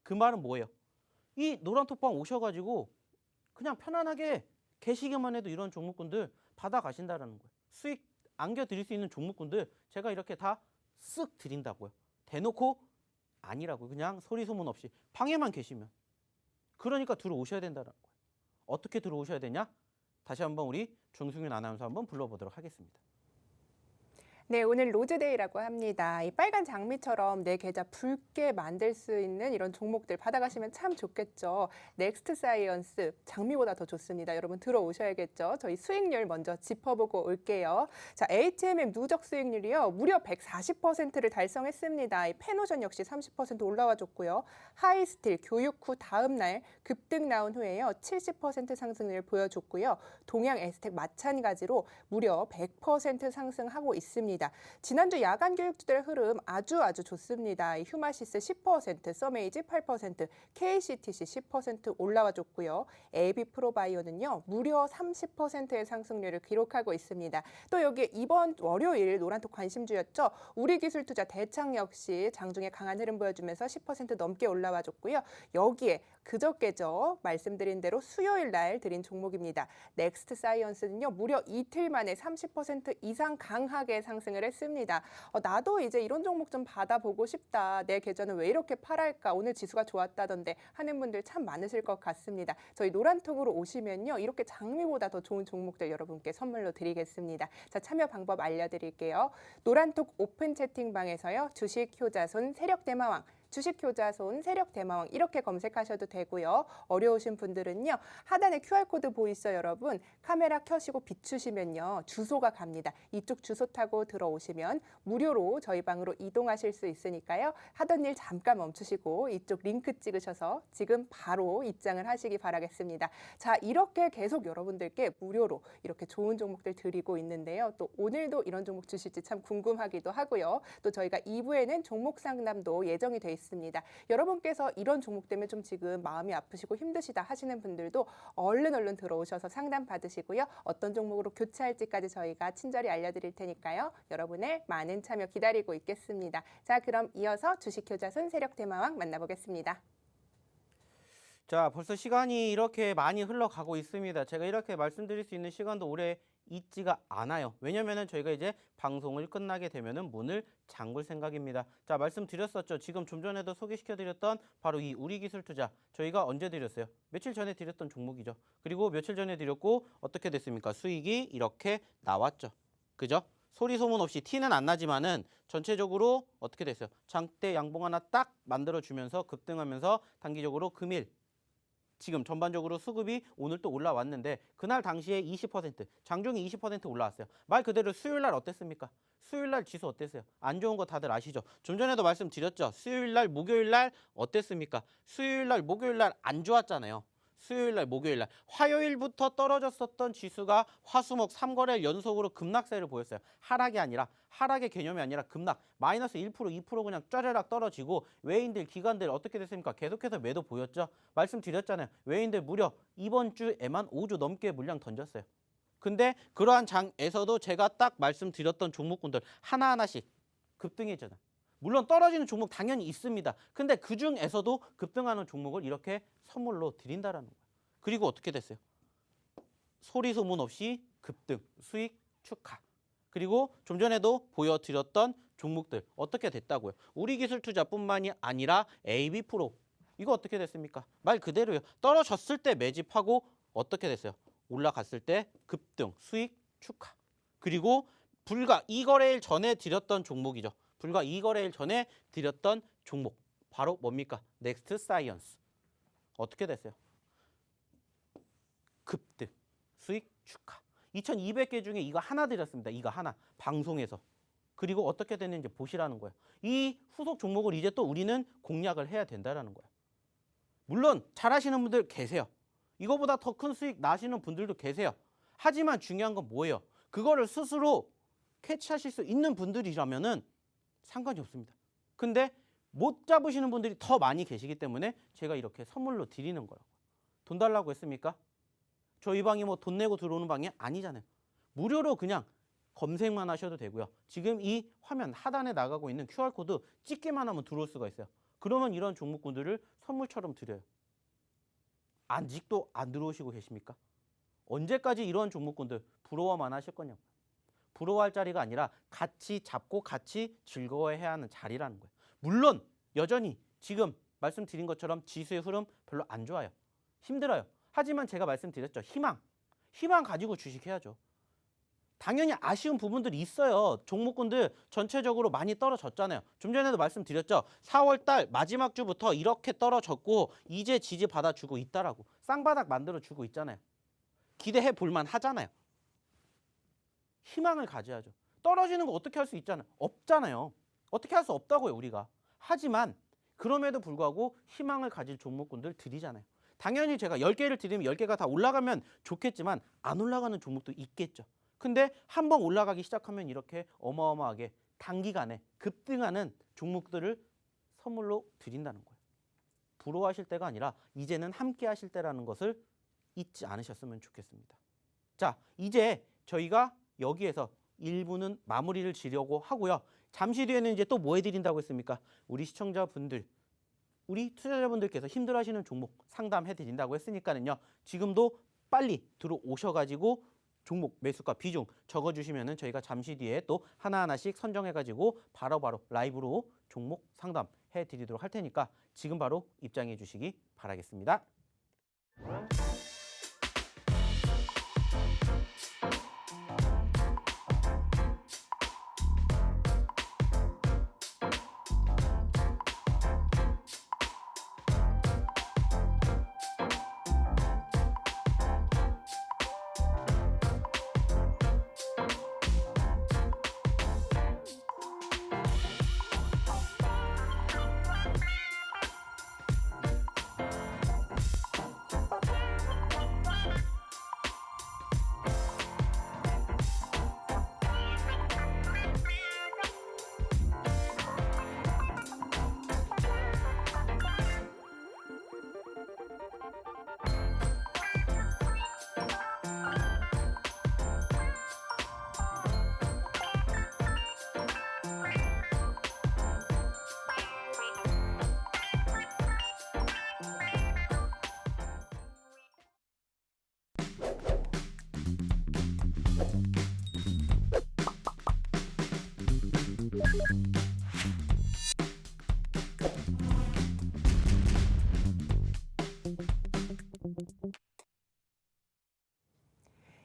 그 말은 뭐예요? 이 노란톡방 오셔가지고 그냥 편안하게 계시기만 해도 이런 종목군들 받아가신다라는 거예요. 수익 안겨드릴 수 있는 종목군들 제가 이렇게 다 쓱 드린다고요. 대놓고 아니라고요. 그냥 소리 소문 없이 방에만 계시면. 그러니까 들어오셔야 된다는 거예요. 어떻게 들어오셔야 되냐? 다시 한번 우리 정승윤 아나운서 한번 불러보도록 하겠습니다.
네, 오늘 로즈데이라고 합니다. 이 빨간 장미처럼 내 계좌 붉게 만들 수 있는 이런 종목들 받아가시면 참 좋겠죠. 넥스트 사이언스 장미보다 더 좋습니다. 여러분 들어오셔야겠죠. 저희 수익률 먼저 짚어보고 올게요. 자, HMM 누적 수익률이요. 무려 140%를 달성했습니다. 이 페노션 역시 30% 올라와줬고요. 하이스틸 교육 후 다음 날 급등 나온 후에요. 70% 상승률 보여줬고요. 동양 에스텍 마찬가지로 무려 100% 상승하고 있습니다. 지난주 야간 교육주들의 흐름 아주 좋습니다. 휴마시스 10%, 서메이지 8%, KCTC 10% 올라와 줬고요. AB프로바이오는요. 무려 30%의 상승률을 기록하고 있습니다. 또 여기 이번 월요일 노란톡 관심주였죠. 우리기술투자 대창 역시 장중에 강한 흐름 보여주면서 10% 넘게 올라와 줬고요. 여기에 그저께죠. 말씀드린 대로 수요일 날 드린 종목입니다. 넥스트 사이언스는요. 무려 이틀 만에 30% 이상 강하게 상승을 했습니다. 나도 이제 이런 종목 좀 받아보고 싶다. 내 계좌는 왜 이렇게 팔할까? 오늘 지수가 좋았다던데 하는 분들 참 많으실 것 같습니다. 저희 노란톡으로 오시면요. 이렇게 장미보다 더 좋은 종목들 여러분께 선물로 드리겠습니다. 자, 참여 방법 알려드릴게요. 노란톡 오픈 채팅방에서요. 주식 효자손 세력대마왕 주식효자손 세력대마왕 이렇게 검색하셔도 되고요. 어려우신 분들은요. 하단에 QR코드 보이시죠, 여러분? 카메라 켜시고 비추시면요. 주소가 갑니다. 이쪽 주소 타고 들어오시면 무료로 저희 방으로 이동하실 수 있으니까요. 하던 일 잠깐 멈추시고 이쪽 링크 찍으셔서 지금 바로 입장을 하시기 바라겠습니다. 자, 이렇게 계속 여러분들께 무료로 이렇게 좋은 종목들 드리고 있는데요. 또 오늘도 이런 종목 주실지 참 궁금하기도 하고요. 또 저희가 2부에는 종목 상담도 예정이 돼 있습니다. 여러분께서 이런 종목 때문에 좀 지금 마음이 아프시고 힘드시다 하시는 분들도 얼른 들어오셔서 상담 받으시고요. 어떤 종목으로 교체할지까지 저희가 친절히 알려드릴 테니까요. 여러분의 많은 참여 기다리고 있겠습니다. 자, 그럼 이어서 주식효자손 세력대마왕 만나보겠습니다.
자, 벌써 시간이 이렇게 많이 흘러가고 있습니다. 제가 이렇게 말씀드릴 수 있는 시간도 오래 있지가 않아요. 왜냐면은 저희가 이제 방송을 끝나게 되면은 문을 잠글 생각입니다. 자, 말씀드렸었죠. 지금 좀 전에도 소개시켜드렸던 바로 이 우리기술투자 저희가 언제 드렸어요? 며칠 전에 드렸던 종목이죠. 그리고 며칠 전에 드렸고 어떻게 됐습니까? 수익이 이렇게 나왔죠. 그죠? 소리 소문 없이 티는 안 나지만은 전체적으로 어떻게 됐어요? 장대 양봉 하나 딱 만들어주면서 급등하면서 단기적으로 금일 지금 전반적으로 수급이 오늘 또 올라왔는데 그날 당시에 20%, 장중에 20% 올라왔어요. 말 그대로 수요일 날 어땠습니까? 수요일 날 지수 어땠어요? 안 좋은 거 다들 아시죠? 좀 전에도 말씀드렸죠. 수요일 날, 목요일 날 어땠습니까? 수요일 날, 목요일 날 안 좋았잖아요. 수요일 날, 목요일 날. 화요일부터 떨어졌었던 지수가 화수목 3거래일 연속으로 급락세를 보였어요. 하락이 아니라 하락의 개념이 아니라 급락. 마이너스 1%, 2% 그냥 쫘르락 떨어지고 외인들, 기관들 어떻게 됐습니까? 계속해서 매도 보였죠. 말씀드렸잖아요. 외인들 무려 이번 주에만 5조 넘게 물량 던졌어요. 근데 그러한 장에서도 제가 딱 말씀드렸던 종목군들 하나하나씩 급등했잖아요. 물론 떨어지는 종목 당연히 있습니다. 근데 그중에서도 급등하는 종목을 이렇게 선물로 드린다라는 거예요. 그리고 어떻게 됐어요? 소리 소문 없이 급등, 수익 축하. 그리고 좀 전에도 보여드렸던 종목들 어떻게 됐다고요? 우리기술투자뿐만이 아니라 AB프로 이거 어떻게 됐습니까? 말 그대로요. 떨어졌을 때 매집하고 어떻게 됐어요? 올라갔을 때 급등, 수익 축하. 그리고 불과 2거래일 전에 드렸던 종목이죠. 불과 2거래일 전에 드렸던 종목 바로 뭡니까? 넥스트 사이언스. 어떻게 됐어요? 급등, 수익 축하. 2200개 중에 이거 하나 드렸습니다. 이거 하나 방송에서. 그리고 어떻게 됐는지 보시라는 거예요. 이 후속 종목을 이제 또 우리는 공략을 해야 된다는 거예요. 물론 잘하시는 분들 계세요. 이거보다 더 큰 수익 나시는 분들도 계세요. 하지만 중요한 건 뭐예요? 그거를 스스로 캐치하실 수 있는 분들이라면은 상관이 없습니다. 근데 못 잡으시는 분들이 더 많이 계시기 때문에 제가 이렇게 선물로 드리는 거라고. 돈 달라고 했습니까? 저희 방이 뭐 돈 내고 들어오는 방이 아니잖아요. 무료로 그냥 검색만 하셔도 되고요. 지금 이 화면 하단에 나가고 있는 QR코드 찍기만 하면 들어올 수가 있어요. 그러면 이런 종목군들을 선물처럼 드려요. 아직도 안 들어오시고 계십니까? 언제까지 이런 종목군들 부러워만 하실 거냐고. 부러워할 자리가 아니라 같이 잡고 같이 즐거워해야 하는 자리라는 거예요. 물론 여전히 지금 말씀드린 것처럼 지수의 흐름 별로 안 좋아요. 힘들어요. 하지만 제가 말씀드렸죠. 희망 가지고 주식해야죠. 당연히 아쉬운 부분들이 있어요. 종목군들 전체적으로 많이 떨어졌잖아요. 좀 전에도 말씀드렸죠. 4월 달 마지막 주부터 이렇게 떨어졌고 이제 지지 받아주고 있다라고. 쌍바닥 만들어주고 있잖아요. 기대해 볼만 하잖아요. 희망을 가져야죠. 떨어지는 거 어떻게 할 수 있잖아요. 없잖아요. 어떻게 할 수 없다고요, 우리가. 하지만 그럼에도 불구하고 희망을 가질 종목군들 드리잖아요. 당연히 제가 10개를 드리면 10개가 다 올라가면 좋겠지만 안 올라가는 종목도 있겠죠. 근데 한번 올라가기 시작하면 이렇게 어마어마하게 단기간에 급등하는 종목들을 선물로 드린다는 거예요. 부러워하실 때가 아니라 이제는 함께 하실 때라는 것을 잊지 않으셨으면 좋겠습니다. 자, 이제 저희가 여기에서 1부는 마무리를 지려고 하고요. 잠시 뒤에는 이제 또 뭐 해드린다고 했습니까? 우리 시청자분들, 우리 투자자분들께서 힘들어하시는 종목 상담해드린다고 했으니까는요. 지금도 빨리 들어오셔가지고 종목 매수가 비중 적어주시면은 저희가 잠시 뒤에 또 하나하나씩 선정해가지고 바로바로 라이브로 종목 상담해드리도록 할 테니까 지금 바로 입장해 주시기 바라겠습니다.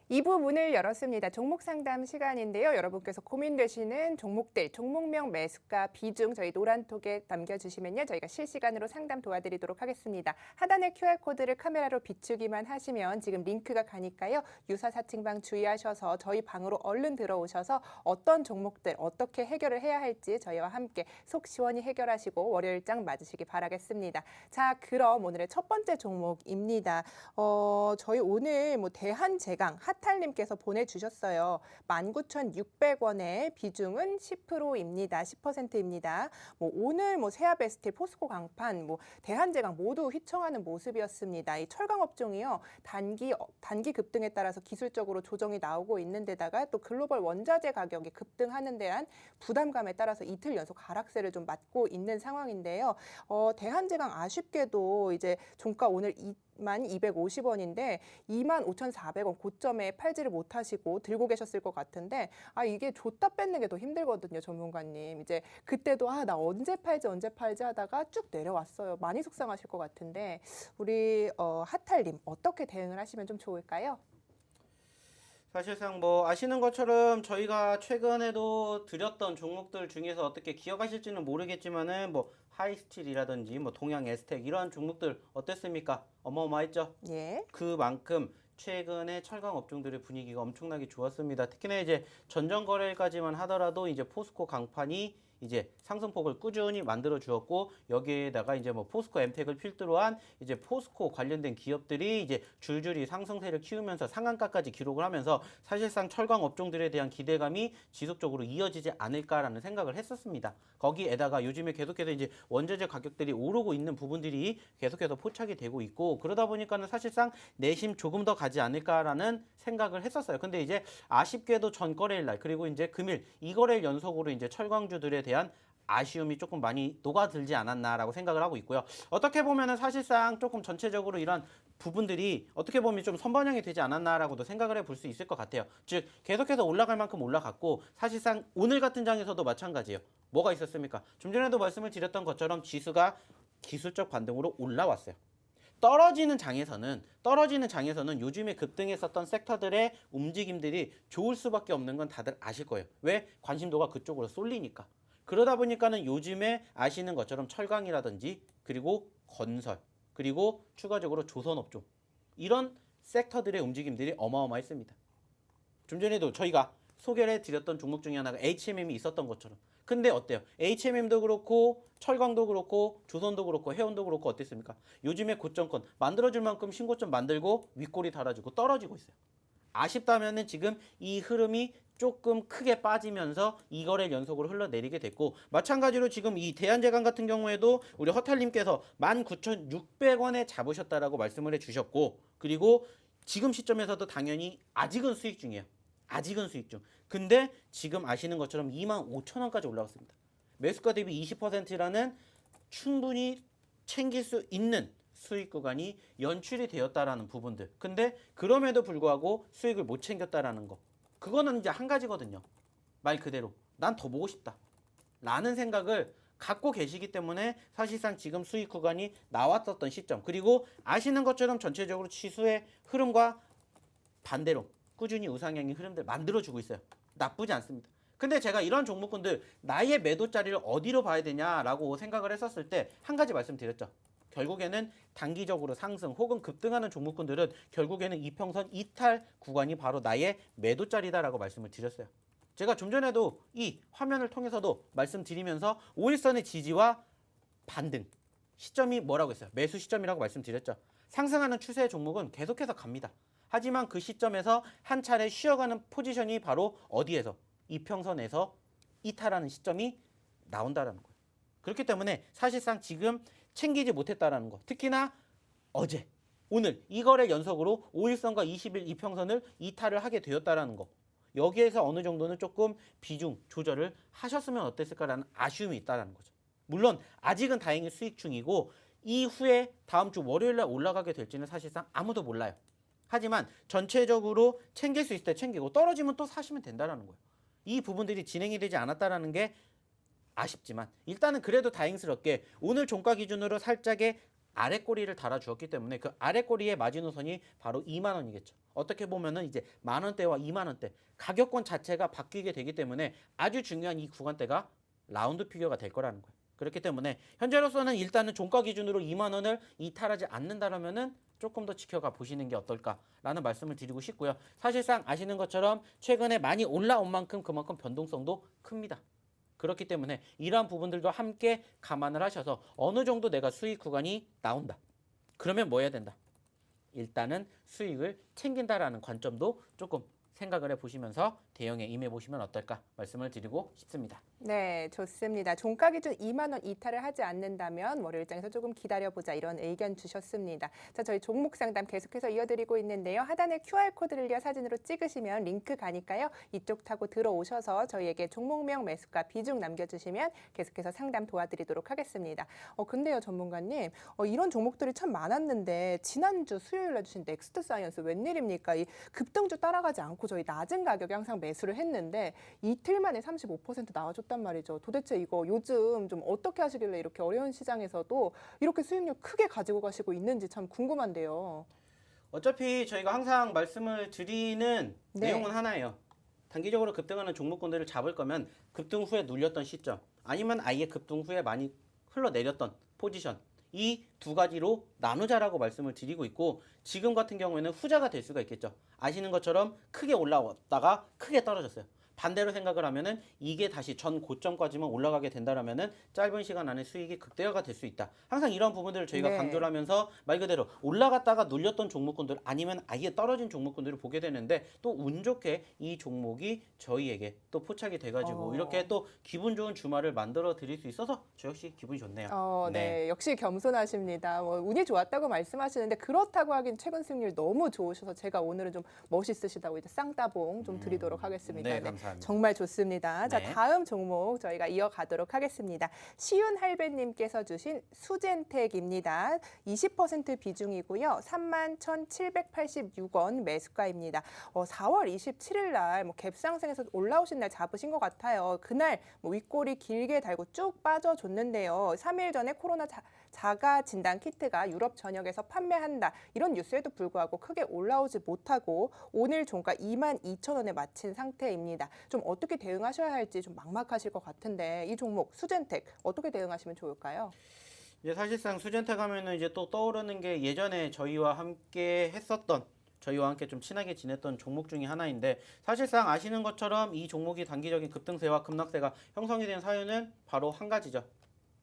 이 부 문을 열었습니다. 종목 상담 시간인데요. 여러분께서 고민되시는 종목들, 종목명 매수가 비중 저희 노란톡에 남겨주시면요. 저희가 실시간으로 상담 도와드리도록 하겠습니다. 하단의 QR코드를 카메라로 비추기만 하시면 지금 링크가 가니까요. 유사 사칭방 주의하셔서 저희 방으로 얼른 들어오셔서 어떤 종목들 어떻게 해결을 해야 할지 저희와 함께 속 시원히 해결하시고 월요일장 맞으시기 바라겠습니다. 자, 그럼 오늘의 첫 번째 종목입니다. 저희 오늘 대한제강 하탈님께서 보내주셨어요. 19,600원의 비중은 10%입니다. 10%입니다. 오늘 세아베스틸, 포스코 강판, 대한제강 모두 휘청하는 모습이었습니다. 이 철강 업종이요. 단기 급등에 따라서 기술적으로 조정이 나오고 있는데다가 또 글로벌 원자재 가격이 급등하는 데한 부담감에 따라서 이틀 연속 하락세를 좀 맞고 있는 상황인데요. 대한제강 아쉽게도 이제 종가 오늘 250원인데 25,400원 고점에 팔지를 못하시고 들고 계셨을 것 같은데 이게 줬다 뺏는 게 더 힘들거든요, 전문가님. 이제 그때도 나 언제 팔지 하다가 쭉 내려왔어요. 많이 속상하실 것 같은데 우리 하탈님 어떻게 대응을 하시면 좀 좋을까요?
사실상 뭐 아시는 것처럼 저희가 최근에도 드렸던 종목들 중에서 어떻게 기억하실지는 모르겠지만은 뭐 하이스틸이라든지 뭐 동양 에스텍 이러한 종목들 어땠습니까? 어마어마했죠?
예.
그만큼 최근에 철강 업종들의 분위기가 엄청나게 좋았습니다. 특히나 이제 전전 거래일까지만 하더라도 이제 포스코 강판이 이제 상승폭을 꾸준히 만들어 주었고 여기에다가 이제 뭐 포스코 엠텍을 필두로 한 이제 포스코 관련된 기업들이 이제 줄줄이 상승세를 키우면서 상한가까지 기록을 하면서 사실상 철강 업종들에 대한 기대감이 지속적으로 이어지지 않을까라는 생각을 했었습니다. 거기에다가 요즘에 계속해서 이제 원자재 가격들이 오르고 있는 부분들이 계속해서 포착이 되고 있고 그러다 보니까는 사실상 내심 조금 더 가지 않을까라는 생각을 했었어요. 근데 이제 아쉽게도 전 거래일 날 그리고 이제 금일 이 거래일 연속으로 이제 철강주들에 대한 아쉬움이 조금 많이 녹아들지 않았나라고 생각을 하고 있고요. 어떻게 보면은 사실상 조금 전체적으로 이런 부분들이 어떻게 보면 좀 선반영이 되지 않았나라고도 생각을 해볼 수 있을 것 같아요. 즉 계속해서 올라갈 만큼 올라갔고 사실상 오늘 같은 장에서도 마찬가지예요. 뭐가 있었습니까? 좀 전에도 말씀을 드렸던 것처럼 지수가 기술적 반등으로 올라왔어요. 떨어지는 장에서는 요즘에 급등했었던 섹터들의 움직임들이 좋을 수밖에 없는 건 다들 아실 거예요. 왜? 관심도가 그쪽으로 쏠리니까. 그러다 보니까는 요즘에 아시는 것처럼 철강이라든지 그리고 건설 그리고 추가적으로 조선업종 이런 섹터들의 움직임들이 어마어마했습니다. 좀 전에도 저희가 소개를 해드렸던 종목 중에 하나가 HMM이 있었던 것처럼. 근데 어때요? HMM도 그렇고 철강도 그렇고 조선도 그렇고 해운도 그렇고 어땠습니까? 요즘에 고점권 만들어줄 만큼 신고점 만들고 윗골이 달아주고 떨어지고 있어요. 아쉽다면은 지금 이 흐름이 조금 크게 빠지면서 이거래 연속으로 흘러내리게 됐고 마찬가지로 지금 이 대한제강 같은 경우에도 우리 허탈님께서 19,600원에 잡으셨다라고 말씀을 해주셨고 그리고 지금 시점에서도 당연히 아직은 수익 중이에요. 아직은 수익 중. 근데 지금 아시는 것처럼 25,000원까지 올라왔습니다. 매수가 대비 20%라는 충분히 챙길 수 있는 수익 구간이 연출이 되었다라는 부분들. 근데 그럼에도 불구하고 수익을 못 챙겼다라는 거. 그거는 이제 한 가지거든요. 말 그대로 난 더 보고 싶다. 라는 생각을 갖고 계시기 때문에 사실상 지금 수익 구간이 나왔었던 시점. 그리고 아시는 것처럼 전체적으로 지수의 흐름과 반대로 꾸준히 우상향의 흐름들 만들어주고 있어요. 나쁘지 않습니다. 근데 제가 이런 종목군들 나의 매도 자리를 어디로 봐야 되냐라고 생각을 했었을 때 한 가지 말씀드렸죠. 결국에는 단기적으로 상승 혹은 급등하는 종목군들은 결국에는 이평선 이탈 구간이 바로 나의 매도 자리다라고 말씀을 드렸어요. 제가 좀 전에도 이 화면을 통해서도 말씀드리면서 5일선의 지지와 반등 시점이 뭐라고 했어요? 매수 시점이라고 말씀드렸죠. 상승하는 추세의 종목은 계속해서 갑니다. 하지만 그 시점에서 한 차례 쉬어가는 포지션이 바로 어디에서? 이평선에서 이탈하는 시점이 나온다라는 거예요. 그렇기 때문에 사실상 지금 챙기지 못했다라는 거. 특히나 어제, 오늘 이 거래 연속으로 5일선과 20일 이평선을 이탈을 하게 되었다라는 거. 여기에서 어느 정도는 조금 비중 조절을 하셨으면 어땠을까라는 아쉬움이 있다라는 거죠. 물론 아직은 다행히 수익 중이고 이후에 다음 주 월요일 날 올라가게 될지는 사실상 아무도 몰라요. 하지만 전체적으로 챙길 수 있을 때 챙기고 떨어지면 또 사시면 된다는 거예요. 이 부분들이 진행이 되지 않았다는 게 아쉽지만 일단은 그래도 다행스럽게 오늘 종가 기준으로 살짝의 아래꼬리를 달아주었기 때문에 그 아래꼬리의 마지노선이 바로 2만 원이겠죠. 어떻게 보면은 이제 만 원대와 2만 원대 가격권 자체가 바뀌게 되기 때문에 아주 중요한 이 구간대가 라운드 피겨가 될 거라는 거예요. 그렇기 때문에 현재로서는 일단은 종가 기준으로 2만 원을 이탈하지 않는다라면은 조금 더 지켜가 보시는 게 어떨까라는 말씀을 드리고 싶고요. 사실상 아시는 것처럼 최근에 많이 올라온 만큼 그만큼 변동성도 큽니다. 그렇기 때문에 이러한 부분들도 함께 감안을 하셔서 어느 정도 내가 수익 구간이 나온다. 그러면 뭐 해야 된다? 일단은 수익을 챙긴다라는 관점도 조금 생각을 해보시면서 대응에 임해 보시면 어떨까 말씀을 드리고 싶습니다.
네, 좋습니다. 종가 기준 2만 원 이탈을 하지 않는다면 월요 일장에서 조금 기다려보자 이런 의견 주셨습니다. 자, 저희 종목 상담 계속해서 이어드리고 있는데요. 하단에 QR코드를요 사진으로 찍으시면 링크 가니까요. 이쪽 타고 들어오셔서 저희에게 종목명 매수가 비중 남겨주시면 계속해서 상담 도와드리도록 하겠습니다. 근데요 전문가님 이런 종목들이 참 많았는데 지난주 수요일에 주신 넥스트 사이언스 웬일입니까? 이 급등주 따라가지 않고 저희 낮은 가격에 항상 매수를 했는데 이틀 만에 35% 나와줬단 말이죠. 도대체 이거 요즘 좀 어떻게 하시길래 이렇게 어려운 시장에서도 이렇게 수익률 크게 가지고 가시고 있는지 참 궁금한데요.
어차피 저희가 항상 말씀을 드리는
네.
내용은 하나예요. 단기적으로 급등하는 종목군들을 잡을 거면 급등 후에 눌렸던 시점 아니면 아예 급등 후에 많이 흘러내렸던 포지션 이 두 가지로 나누자라고 말씀을 드리고 있고 지금 같은 경우에는 후자가 될 수가 있겠죠. 아시는 것처럼 크게 올라왔다가 크게 떨어졌어요. 반대로 생각을 하면은 이게 다시 전 고점까지만 올라가게 된다라면은 짧은 시간 안에 수익이 극대화가 될 수 있다. 항상 이런 부분들을 저희가
네.
강조를 하면서 말 그대로 올라갔다가 눌렸던 종목군들 아니면 아예 떨어진 종목군들을 보게 되는데 또 운 좋게 이 종목이 저희에게 또 포착이 돼가지고 이렇게 또 기분 좋은 주말을 만들어 드릴 수 있어서 저 역시 기분이 좋네요.
네, 역시 겸손하십니다. 운이 좋았다고 말씀하시는데 그렇다고 하긴 최근 수익률 너무 좋으셔서 제가 오늘은 좀 멋있으시다고 이제 쌍따봉 좀 드리도록 하겠습니다.
네, 감사합니다.
정말 좋습니다. 자,
네.
다음 종목 저희가 이어가도록 하겠습니다. 시윤 할배님께서 주신 수젠텍입니다. 20% 비중이고요. 31,786원 매수가입니다. 4월 27일 날 갭상승해서 올라오신 날 잡으신 것 같아요. 그날 윗꼬리 길게 달고 쭉 빠져줬는데요. 3일 전에 코로나 자가 진단 키트가 유럽 전역에서 판매한다. 이런 뉴스에도 불구하고 크게 올라오지 못하고 오늘 종가 22,000원에 마친 상태입니다. 좀 어떻게 대응하셔야 할지 좀 막막하실 것 같은데 이 종목 수젠텍 어떻게 대응하시면 좋을까요?
이제 사실상 수젠텍 하면은 이제 또 떠오르는 게 예전에 저희와 함께 했었던 저희와 함께 좀 친하게 지냈던 종목 중에 하나인데 사실상 아시는 것처럼 이 종목이 단기적인 급등세와 급락세가 형성이 된 사유는 바로 한 가지죠.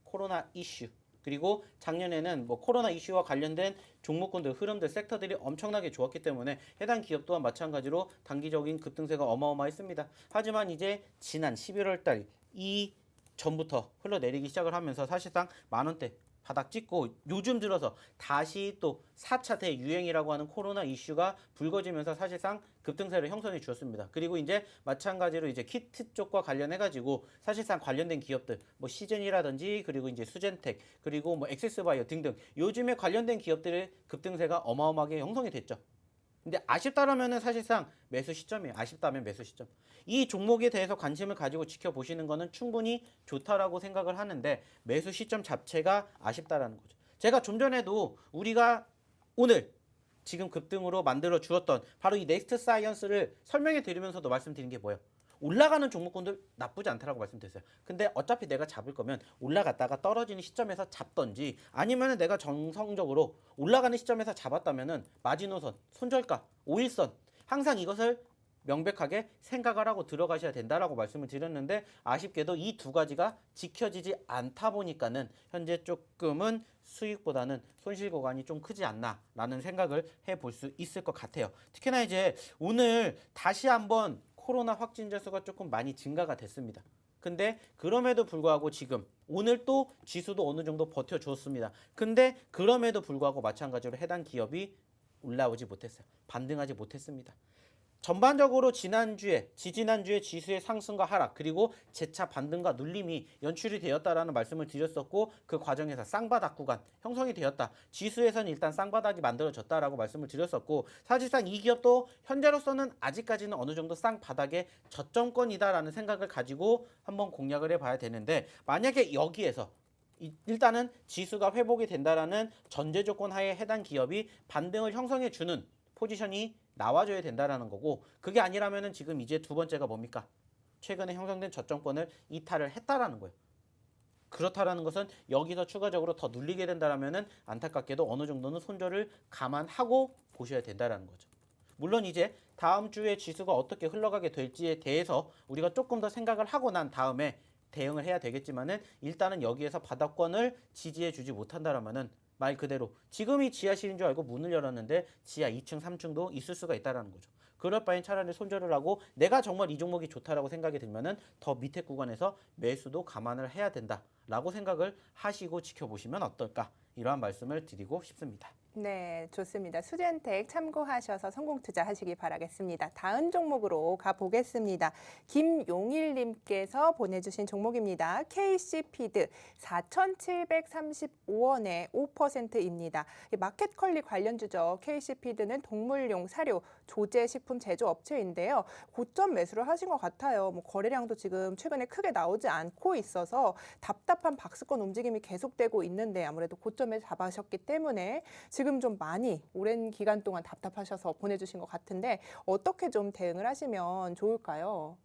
코로나 이슈. 그리고 작년에는 코로나 이슈와 관련된 종목군들, 흐름들, 섹터들이 엄청나게 좋았기 때문에 해당 기업 또한 마찬가지로 단기적인 급등세가 어마어마했습니다. 하지만 이제 지난 11월 달 이 전부터 흘러내리기 시작을 하면서 사실상 만원대 바닥 찍고 요즘 들어서 다시 또 4차 대유행이라고 하는 코로나 이슈가 불거지면서 사실상 급등세를 형성해 주었습니다. 그리고 이제 마찬가지로 이제 키트 쪽과 관련해 가지고 사실상 관련된 기업들 시즌이라든지 그리고 이제 수젠텍 그리고 엑세스바이오 등등 요즘에 관련된 기업들의 급등세가 어마어마하게 형성이 됐죠. 근데 아쉽다라면은 사실상 매수 시점이에요. 아쉽다면 매수 시점. 이 종목에 대해서 관심을 가지고 지켜보시는 거는 충분히 좋다라고 생각을 하는데 매수 시점 자체가 아쉽다라는 거죠. 제가 좀 전에도 우리가 오늘 지금 급등으로 만들어 주었던 바로 이 넥스트 사이언스를 설명해 드리면서도 말씀드린 게 뭐예요? 올라가는 종목군들 나쁘지 않다라고 말씀드렸어요. 근데 어차피 내가 잡을 거면 올라갔다가 떨어지는 시점에서 잡던지 아니면은 내가 정성적으로 올라가는 시점에서 잡았다면은 마지노선, 손절가, 5일선 항상 이것을 명백하게 생각을 하고 들어가셔야 된다라고 말씀을 드렸는데 아쉽게도 이 두 가지가 지켜지지 않다 보니까는 현재 조금은 수익보다는 손실 구간이 좀 크지 않나라는 생각을 해볼 수 있을 것 같아요. 특히나 이제 오늘 다시 한번 코로나 확진자 수가 조금 많이 증가가 됐습니다. 근데 그럼에도 불구하고 지금 오늘 또 지수도 어느 정도 버텨줬습니다. 근데 그럼에도 불구하고 마찬가지로 해당 기업이 올라오지 못했어요. 반등하지 못했습니다. 전반적으로 지지난주에 지수의 상승과 하락 그리고 재차 반등과 눌림이 연출이 되었다라는 말씀을 드렸었고 그 과정에서 쌍바닥 구간 형성이 되었다. 지수에서는 일단 쌍바닥이 만들어졌다라고 말씀을 드렸었고 사실상 이 기업도 현재로서는 아직까지는 어느 정도 쌍바닥의 저점권이다라는 생각을 가지고 한번 공략을 해봐야 되는데 만약에 여기에서 일단은 지수가 회복이 된다라는 전제 조건 하에 해당 기업이 반등을 형성해 주는 포지션이 나와줘야 된다라는 거고 그게 아니라면은 지금 이제 두 번째가 뭡니까? 최근에 형성된 저점권을 이탈을 했다라는 거예요. 그렇다라는 것은 여기서 추가적으로 더 눌리게 된다라면은 안타깝게도 어느 정도는 손절을 감안하고 보셔야 된다라는 거죠. 물론 이제 다음 주에 지수가 어떻게 흘러가게 될지에 대해서 우리가 조금 더 생각을 하고 난 다음에 대응을 해야 되겠지만은 일단은 여기에서 바닥권을 지지해 주지 못한다라면은 말 그대로 지금이 지하실인 줄 알고 문을 열었는데 지하 2층, 3층도 있을 수가 있다는 거죠. 그럴 바엔 차라리 손절을 하고 내가 정말 이 종목이 좋다라고 생각이 들면은 더 밑에 구간에서 매수도 감안을 해야 된다라고 생각을 하시고 지켜보시면 어떨까? 이러한 말씀을 드리고 싶습니다.
네, 좋습니다. 수젠텍 참고하셔서 성공 투자하시기 바라겠습니다. 다음 종목으로 가보겠습니다. 김용일님께서 보내주신 종목입니다. KC피드 4,735원에 5%입니다. 마켓컬리 관련주죠. KC피드는 동물용 사료, 조제 식품 제조업체인데요. 고점 매수를 하신 것 같아요. 뭐 거래량도 지금 최근에 크게 나오지 않고 있어서 답답한 박스권 움직임이 계속되고 있는데 아무래도 고점에 잡으셨기 때문에 지금 좀 많이 오랜 기간 동안 답답하셔서 보내주신 것 같은데 어떻게 좀 대응을 하시면 좋을까요?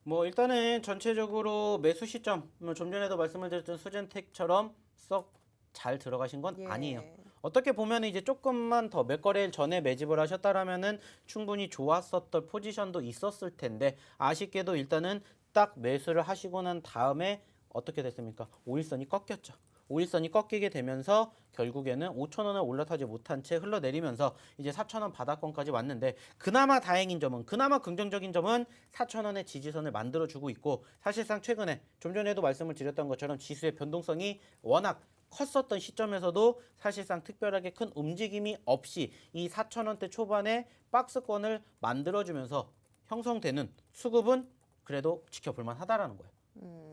뭐 일단은 전체적으로 매수 시점 좀 전에도 말씀을 드렸던 수젠텍처럼 썩 잘 들어가신 건
예.
아니에요. 어떻게 보면 이제 조금만 더 몇 거래일 전에 매집을 하셨다라면은 충분히 좋았었던 포지션도 있었을 텐데 아쉽게도 일단은 딱 매수를 하시고 난 다음에 어떻게 됐습니까? 5일선이 꺾였죠. 5일선이 꺾이게 되면서 결국에는 5,000원을 올라타지 못한 채 흘러내리면서 이제 4,000원 바닥권까지 왔는데 그나마 다행인 점은 그나마 긍정적인 점은 4,000원의 지지선을 만들어주고 있고 사실상 최근에 좀 전에도 말씀을 드렸던 것처럼 지수의 변동성이 워낙 컸었던 시점에서도 사실상 특별하게 큰 움직임이 없이 이 4,000원대 초반에 박스권을 만들어주면서 형성되는 수급은 그래도 지켜볼만 하다라는 거예요.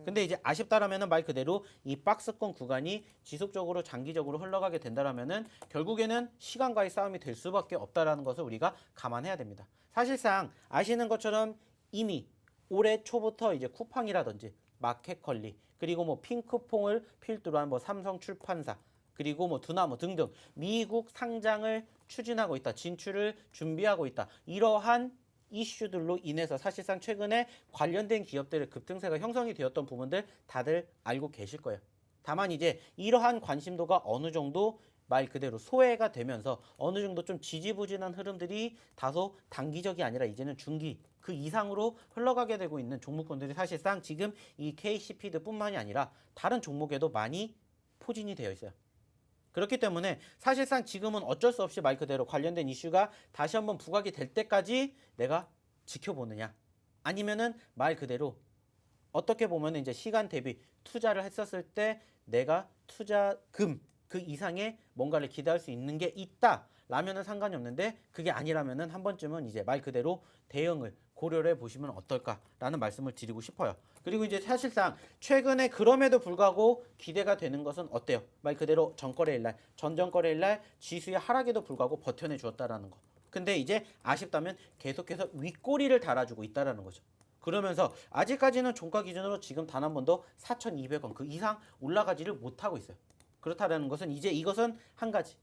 근데 이제 아쉽다라면은 말 그대로 이 박스권 구간이 지속적으로 장기적으로 흘러가게 된다라면은 결국에는 시간과의 싸움이 될 수밖에 없다라는 것을 우리가 감안해야 됩니다. 사실상 아시는 것처럼 이미 올해 초부터 이제 쿠팡이라든지 마켓컬리 그리고 뭐 핑크퐁을 필두로 한 뭐 삼성출판사 그리고 뭐 두나무 등등 미국 상장을 추진하고 있다, 진출을 준비하고 있다. 이러한 이슈들로 인해서 사실상 최근에 관련된 기업들의 급등세가 형성이 되었던 부분들 다들 알고 계실 거예요. 다만 이제 이러한 관심도가 어느 정도 말 그대로 소외가 되면서 어느 정도 좀 지지부진한 흐름들이 다소 단기적이 아니라 이제는 중기 그 이상으로 흘러가게 되고 있는 종목군들이 사실상 지금 이 KC피드뿐만이 아니라 다른 종목에도 많이 포진이 되어 있어요. 그렇기 때문에 사실상 지금은 어쩔 수 없이 말 그대로 관련된 이슈가 다시 한번 부각이 될 때까지 내가 지켜보느냐 아니면은 말 그대로 어떻게 보면 이제 시간 대비 투자를 했었을 때 내가 투자금 그 이상의 뭔가를 기대할 수 있는 게 있다 라면은 상관이 없는데 그게 아니라면은 한 번쯤은 이제 말 그대로 대응을 고려를 해보시면 어떨까라는 말씀을 드리고 싶어요. 그리고 이제 사실상 최근에 그럼에도 불구하고 기대가 되는 것은 어때요? 말 그대로 전거래일날, 전전거래일날 지수의 하락에도 불구하고 버텨내 주었다라는 거. 근데 이제 아쉽다면 계속해서 윗꼬리를 달아주고 있다라는 거죠. 그러면서 아직까지는 종가 기준으로 지금 단 한 번도 4,200원 그 이상 올라가지를 못하고 있어요. 그렇다라는 것은 이제 이것은 한 가지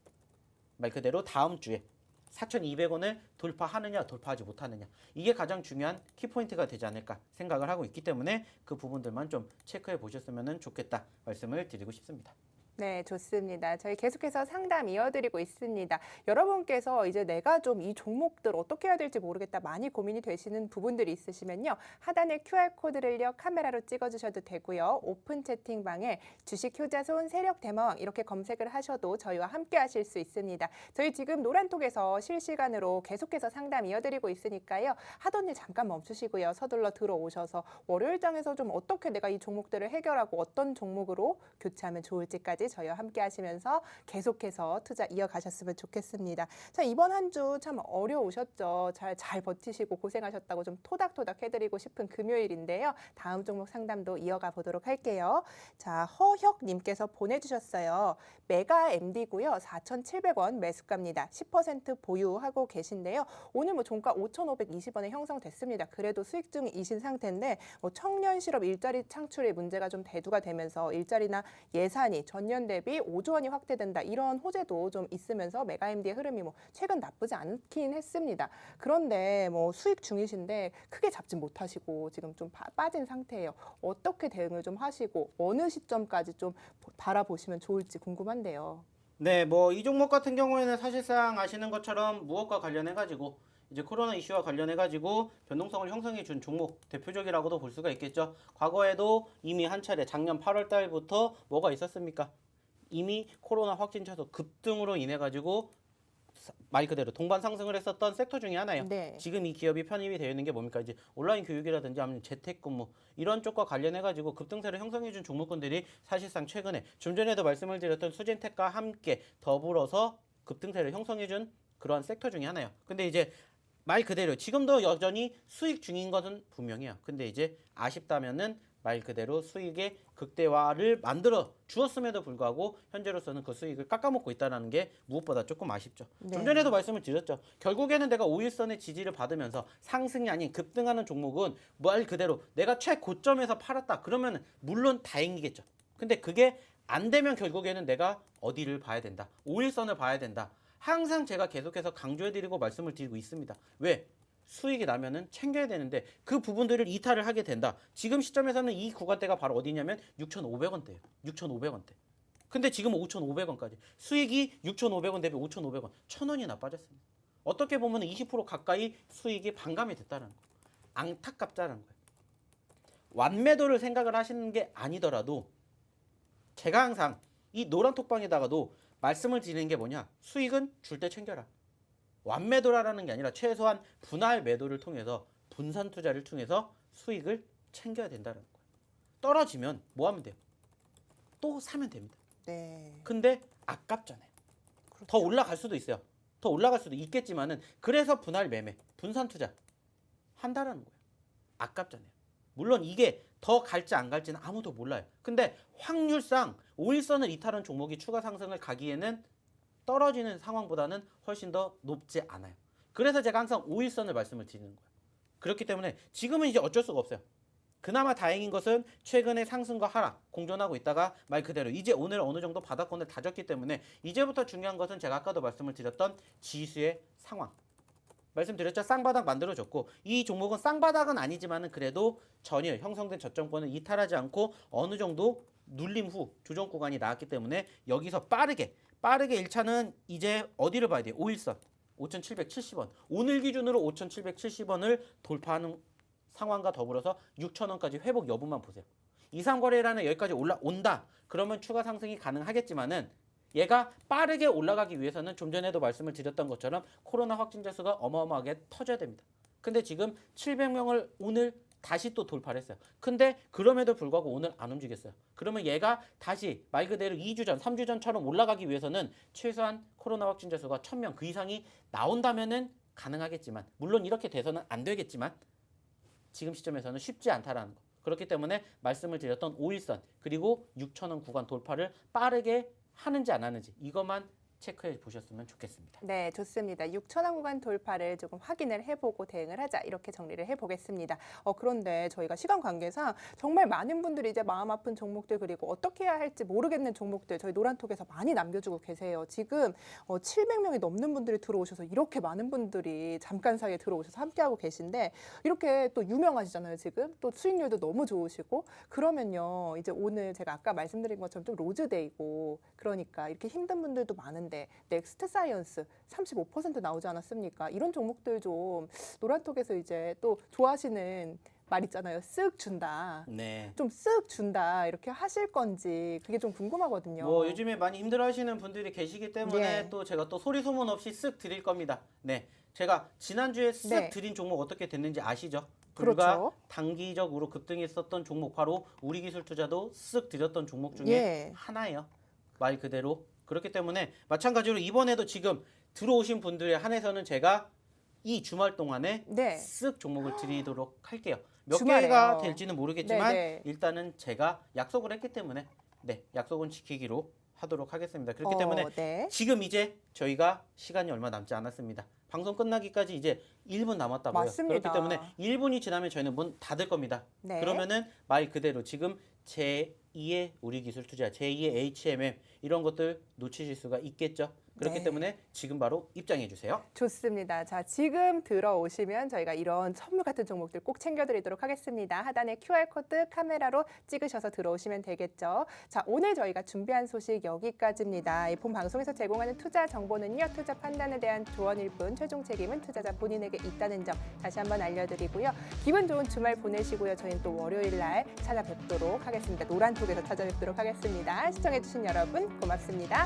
말 그대로 다음 주에 4,200원을 돌파하느냐 돌파하지 못하느냐 이게 가장 중요한 키포인트가 되지 않을까 생각을 하고 있기 때문에 그 부분들만 좀 체크해 보셨으면 좋겠다 말씀을 드리고 싶습니다.
네, 좋습니다. 저희 계속해서 상담 이어드리고 있습니다. 여러분께서 이제 내가 좀 이 종목들 어떻게 해야 될지 모르겠다 많이 고민이 되시는 부분들이 있으시면요. 하단에 QR코드를요. 카메라로 찍어주셔도 되고요. 오픈 채팅방에 주식 효자손 세력 대마왕 이렇게 검색을 하셔도 저희와 함께 하실 수 있습니다. 저희 지금 노란톡에서 실시간으로 계속해서 상담 이어드리고 있으니까요. 하던 일 잠깐 멈추시고요. 서둘러 들어오셔서 월요일장에서 좀 어떻게 내가 이 종목들을 해결하고 어떤 종목으로 교체하면 좋을지까지 저희와 함께 하시면서 계속해서 투자 이어가셨으면 좋겠습니다. 자, 이번 한 주 참 어려우셨죠. 잘 버티시고 고생하셨다고 좀 토닥토닥 해드리고 싶은 금요일인데요. 다음 종목 상담도 이어가 보도록 할게요. 자, 허혁님께서 보내주셨어요. 메가 MD고요. 4,700원 매수가입니다. 10% 보유하고 계신데요. 오늘 뭐 종가 5,520원에 형성됐습니다. 그래도 수익 중이신 상태인데 뭐 청년 실업 일자리 창출의 문제가 좀 대두가 되면서 일자리나 예산이 전년 대비 5조 원이 확대된다. 이런 호재도 좀 있으면서 메가MD의 흐름이 뭐 최근 나쁘지 않긴 했습니다. 그런데 뭐 수익 중이신데 크게 잡지 못하시고 지금 좀 빠진 상태예요. 어떻게 대응을 좀 하시고 어느 시점까지 좀 바라보시면 좋을지 궁금한데요.
네, 뭐 이 종목 같은 경우에는 사실상 아시는 것처럼 무엇과 관련해 가지고 이제 코로나 이슈와 관련해 가지고 변동성을 형성해 준 종목 대표적이라고도 볼 수가 있겠죠. 과거에도 이미 한 차례 작년 8월 달부터 뭐가 있었습니까? 이미 코로나 확진자 수 급등으로 인해 가지고 말 그대로 동반 상승을 했었던 섹터 중에 하나예요.
네.
지금 이 기업이 편입이 되어 있는 게 뭡니까? 이제 온라인 교육이라든지 아니면 재택근무 이런 쪽과 관련해 가지고 급등세를 형성해 준 종목군들이 사실상 최근에 좀 전에도 말씀을 드렸던 수진텍과 함께 더불어서 급등세를 형성해 준 그러한 섹터 중에 하나예요. 근데 이제 말 그대로 지금도 여전히 수익 중인 것은 분명해요. 근데 이제 아쉽다면은 말 그대로 수익의 극대화를 만들어 주었음에도 불구하고 현재로서는 그 수익을 깎아먹고 있다는 게 무엇보다 조금 아쉽죠.
네.
좀 전에도 말씀을 드렸죠. 결국에는 내가 5일선의 지지를 받으면서 상승이 아닌 급등하는 종목은 말 그대로 내가 최고점에서 팔았다. 그러면 물론 다행이겠죠. 근데 그게 안 되면 결국에는 내가 어디를 봐야 된다. 5일선을 봐야 된다. 항상 제가 계속해서 강조해드리고 말씀을 드리고 있습니다. 왜? 수익이 나면은 챙겨야 되는데 그 부분들을 이탈을 하게 된다. 지금 시점에서는 이 구간대가 바로 어디냐면 6,500원대예요. 6,500원대. 근데 지금은 5,500원까지. 수익이 6,500원 대비 5,500원. 1,000원이나 빠졌습니다. 어떻게 보면 20% 가까이 수익이 반감이 됐다는 거예요. 안타깝다는 거예요. 완매도를 생각을 하시는 게 아니더라도 제가 항상 이 노란 톡방에다가도 말씀을 드리는 게 뭐냐. 수익은 줄 때 챙겨라. 완매도라는 게 아니라 최소한 분할 매도를 통해서 분산 투자를 통해서 수익을 챙겨야 된다는 거예요. 떨어지면 뭐 하면 돼요? 또 사면 됩니다.
네.
근데 아깝잖아요.
그렇죠.
더 올라갈 수도 있어요. 더 올라갈 수도 있겠지만은 그래서 분할 매매, 분산 투자 한다라는 거예요. 아깝잖아요. 물론 이게 더 갈지 안 갈지는 아무도 몰라요. 근데 확률상 5일선을 이탈한 종목이 추가 상승을 가기에는 떨어지는 상황보다는 훨씬 더 높지 않아요. 그래서 제가 항상 5일선을 말씀을 드리는 거예요. 그렇기 때문에 지금은 이제 어쩔 수가 없어요. 그나마 다행인 것은 최근에 상승과 하락 공존하고 있다가 말 그대로 이제 오늘 어느 정도 바닥권을 다졌기 때문에 이제부터 중요한 것은 제가 아까도 말씀을 드렸던 지수의 상황. 말씀드렸죠. 쌍바닥 만들어졌고 이 종목은 쌍바닥은 아니지만은 그래도 전일 형성된 저점권을 이탈하지 않고 어느 정도 눌림 후 조정 구간이 나왔기 때문에 여기서 빠르게 1차는 이제 어디를 봐야 돼요? 5일선 5,770원. 오늘 기준으로 5,770원을 돌파하는 상황과 더불어서 6,000원까지 회복 여부만 보세요. 이상거래라는 여기까지 올라온다. 그러면 추가 상승이 가능하겠지만은 얘가 빠르게 올라가기 위해서는 좀 전에도 말씀을 드렸던 것처럼 코로나 확진자 수가 어마어마하게 터져야 됩니다. 근데 지금 700명을 오늘 다시 또 돌파를 했어요. 근데 그럼에도 불구하고 오늘 안 움직였어요. 그러면 얘가 다시 말 그대로 2주 전, 3주 전처럼 올라가기 위해서는 최소한 코로나 확진자 수가 1,000명 그 이상이 나온다면은 가능하겠지만 물론 이렇게 돼서는 안 되겠지만 지금 시점에서는 쉽지 않다라는 거. 그렇기 때문에 말씀을 드렸던 5일선 그리고 6,000원 구간 돌파를 빠르게 하는지 안 하는지 이것만 체크해 보셨으면 좋겠습니다.
네, 좋습니다. 6,000원 구간 돌파를 조금 확인을 해보고 대응을 하자 이렇게 정리를 해보겠습니다. 그런데 저희가 시간 관계상 정말 많은 분들이 이제 마음 아픈 종목들 그리고 어떻게 해야 할지 모르겠는 종목들 저희 노란톡에서 많이 남겨주고 계세요. 지금 700명이 넘는 분들이 들어오셔서 이렇게 많은 분들이 잠깐 사이에 들어오셔서 함께하고 계신데 이렇게 또 유명하시잖아요. 지금 또 수익률도 너무 좋으시고 그러면요 이제 오늘 제가 아까 말씀드린 것처럼 좀 로즈데이고 그러니까 이렇게 힘든 분들도 많은데 넥스트 사이언스 35% 나오지 않았습니까? 이런 종목들 좀 노란톡에서 이제 또 좋아하시는 말 있잖아요. 쓱 준다.
네.
좀 쓱 준다. 이렇게 하실 건지 그게 좀 궁금하거든요.
뭐 요즘에 많이 힘들어하시는 분들이 계시기 때문에
네.
또 제가 또 소리 소문 없이 쓱 드릴 겁니다. 네. 제가 지난주에 쓱
네.
드린 종목 어떻게 됐는지 아시죠? 불과
그렇죠.
단기적으로 급등했었던 종목 바로 우리기술투자도 쓱 드렸던 종목 중에
예.
하나예요. 말 그대로. 그렇기 때문에 마찬가지로 이번에도 지금 들어오신 분들에 한해서는 제가 이 주말 동안에
네.
쓱 종목을 드리도록 할게요. 몇
주말에요.
개가 될지는 모르겠지만
네네.
일단은 제가 약속을 했기 때문에 네, 약속은 지키기로 하도록 하겠습니다. 그렇기 때문에
네.
지금 이제 저희가 시간이 얼마 남지 않았습니다. 방송 끝나기까지 이제 1분 남았다고요.
맞습니다.
그렇기 때문에 1분이 지나면 저희는 문 닫을 겁니다.
네.
그러면은 말 그대로 지금 제2의 우리기술투자, 제2의 HMM 이런 것들 놓치실 수가 있겠죠. 그렇기
네.
때문에 지금 바로 입장해 주세요.
좋습니다. 자, 지금 들어오시면 저희가 이런 선물 같은 종목들 꼭 챙겨드리도록 하겠습니다. 하단에 QR코드 카메라로 찍으셔서 들어오시면 되겠죠. 자, 오늘 저희가 준비한 소식 여기까지입니다. 이 본 방송에서 제공하는 투자 정보는요. 투자 판단에 대한 조언일 뿐 최종 책임은 투자자 본인에게 있다는 점 다시 한번 알려드리고요. 기분 좋은 주말 보내시고요. 저희는 또 월요일 날 찾아뵙도록 하겠습니다. 노란톡에서 찾아뵙도록 하겠습니다. 시청해주신 여러분 고맙습니다.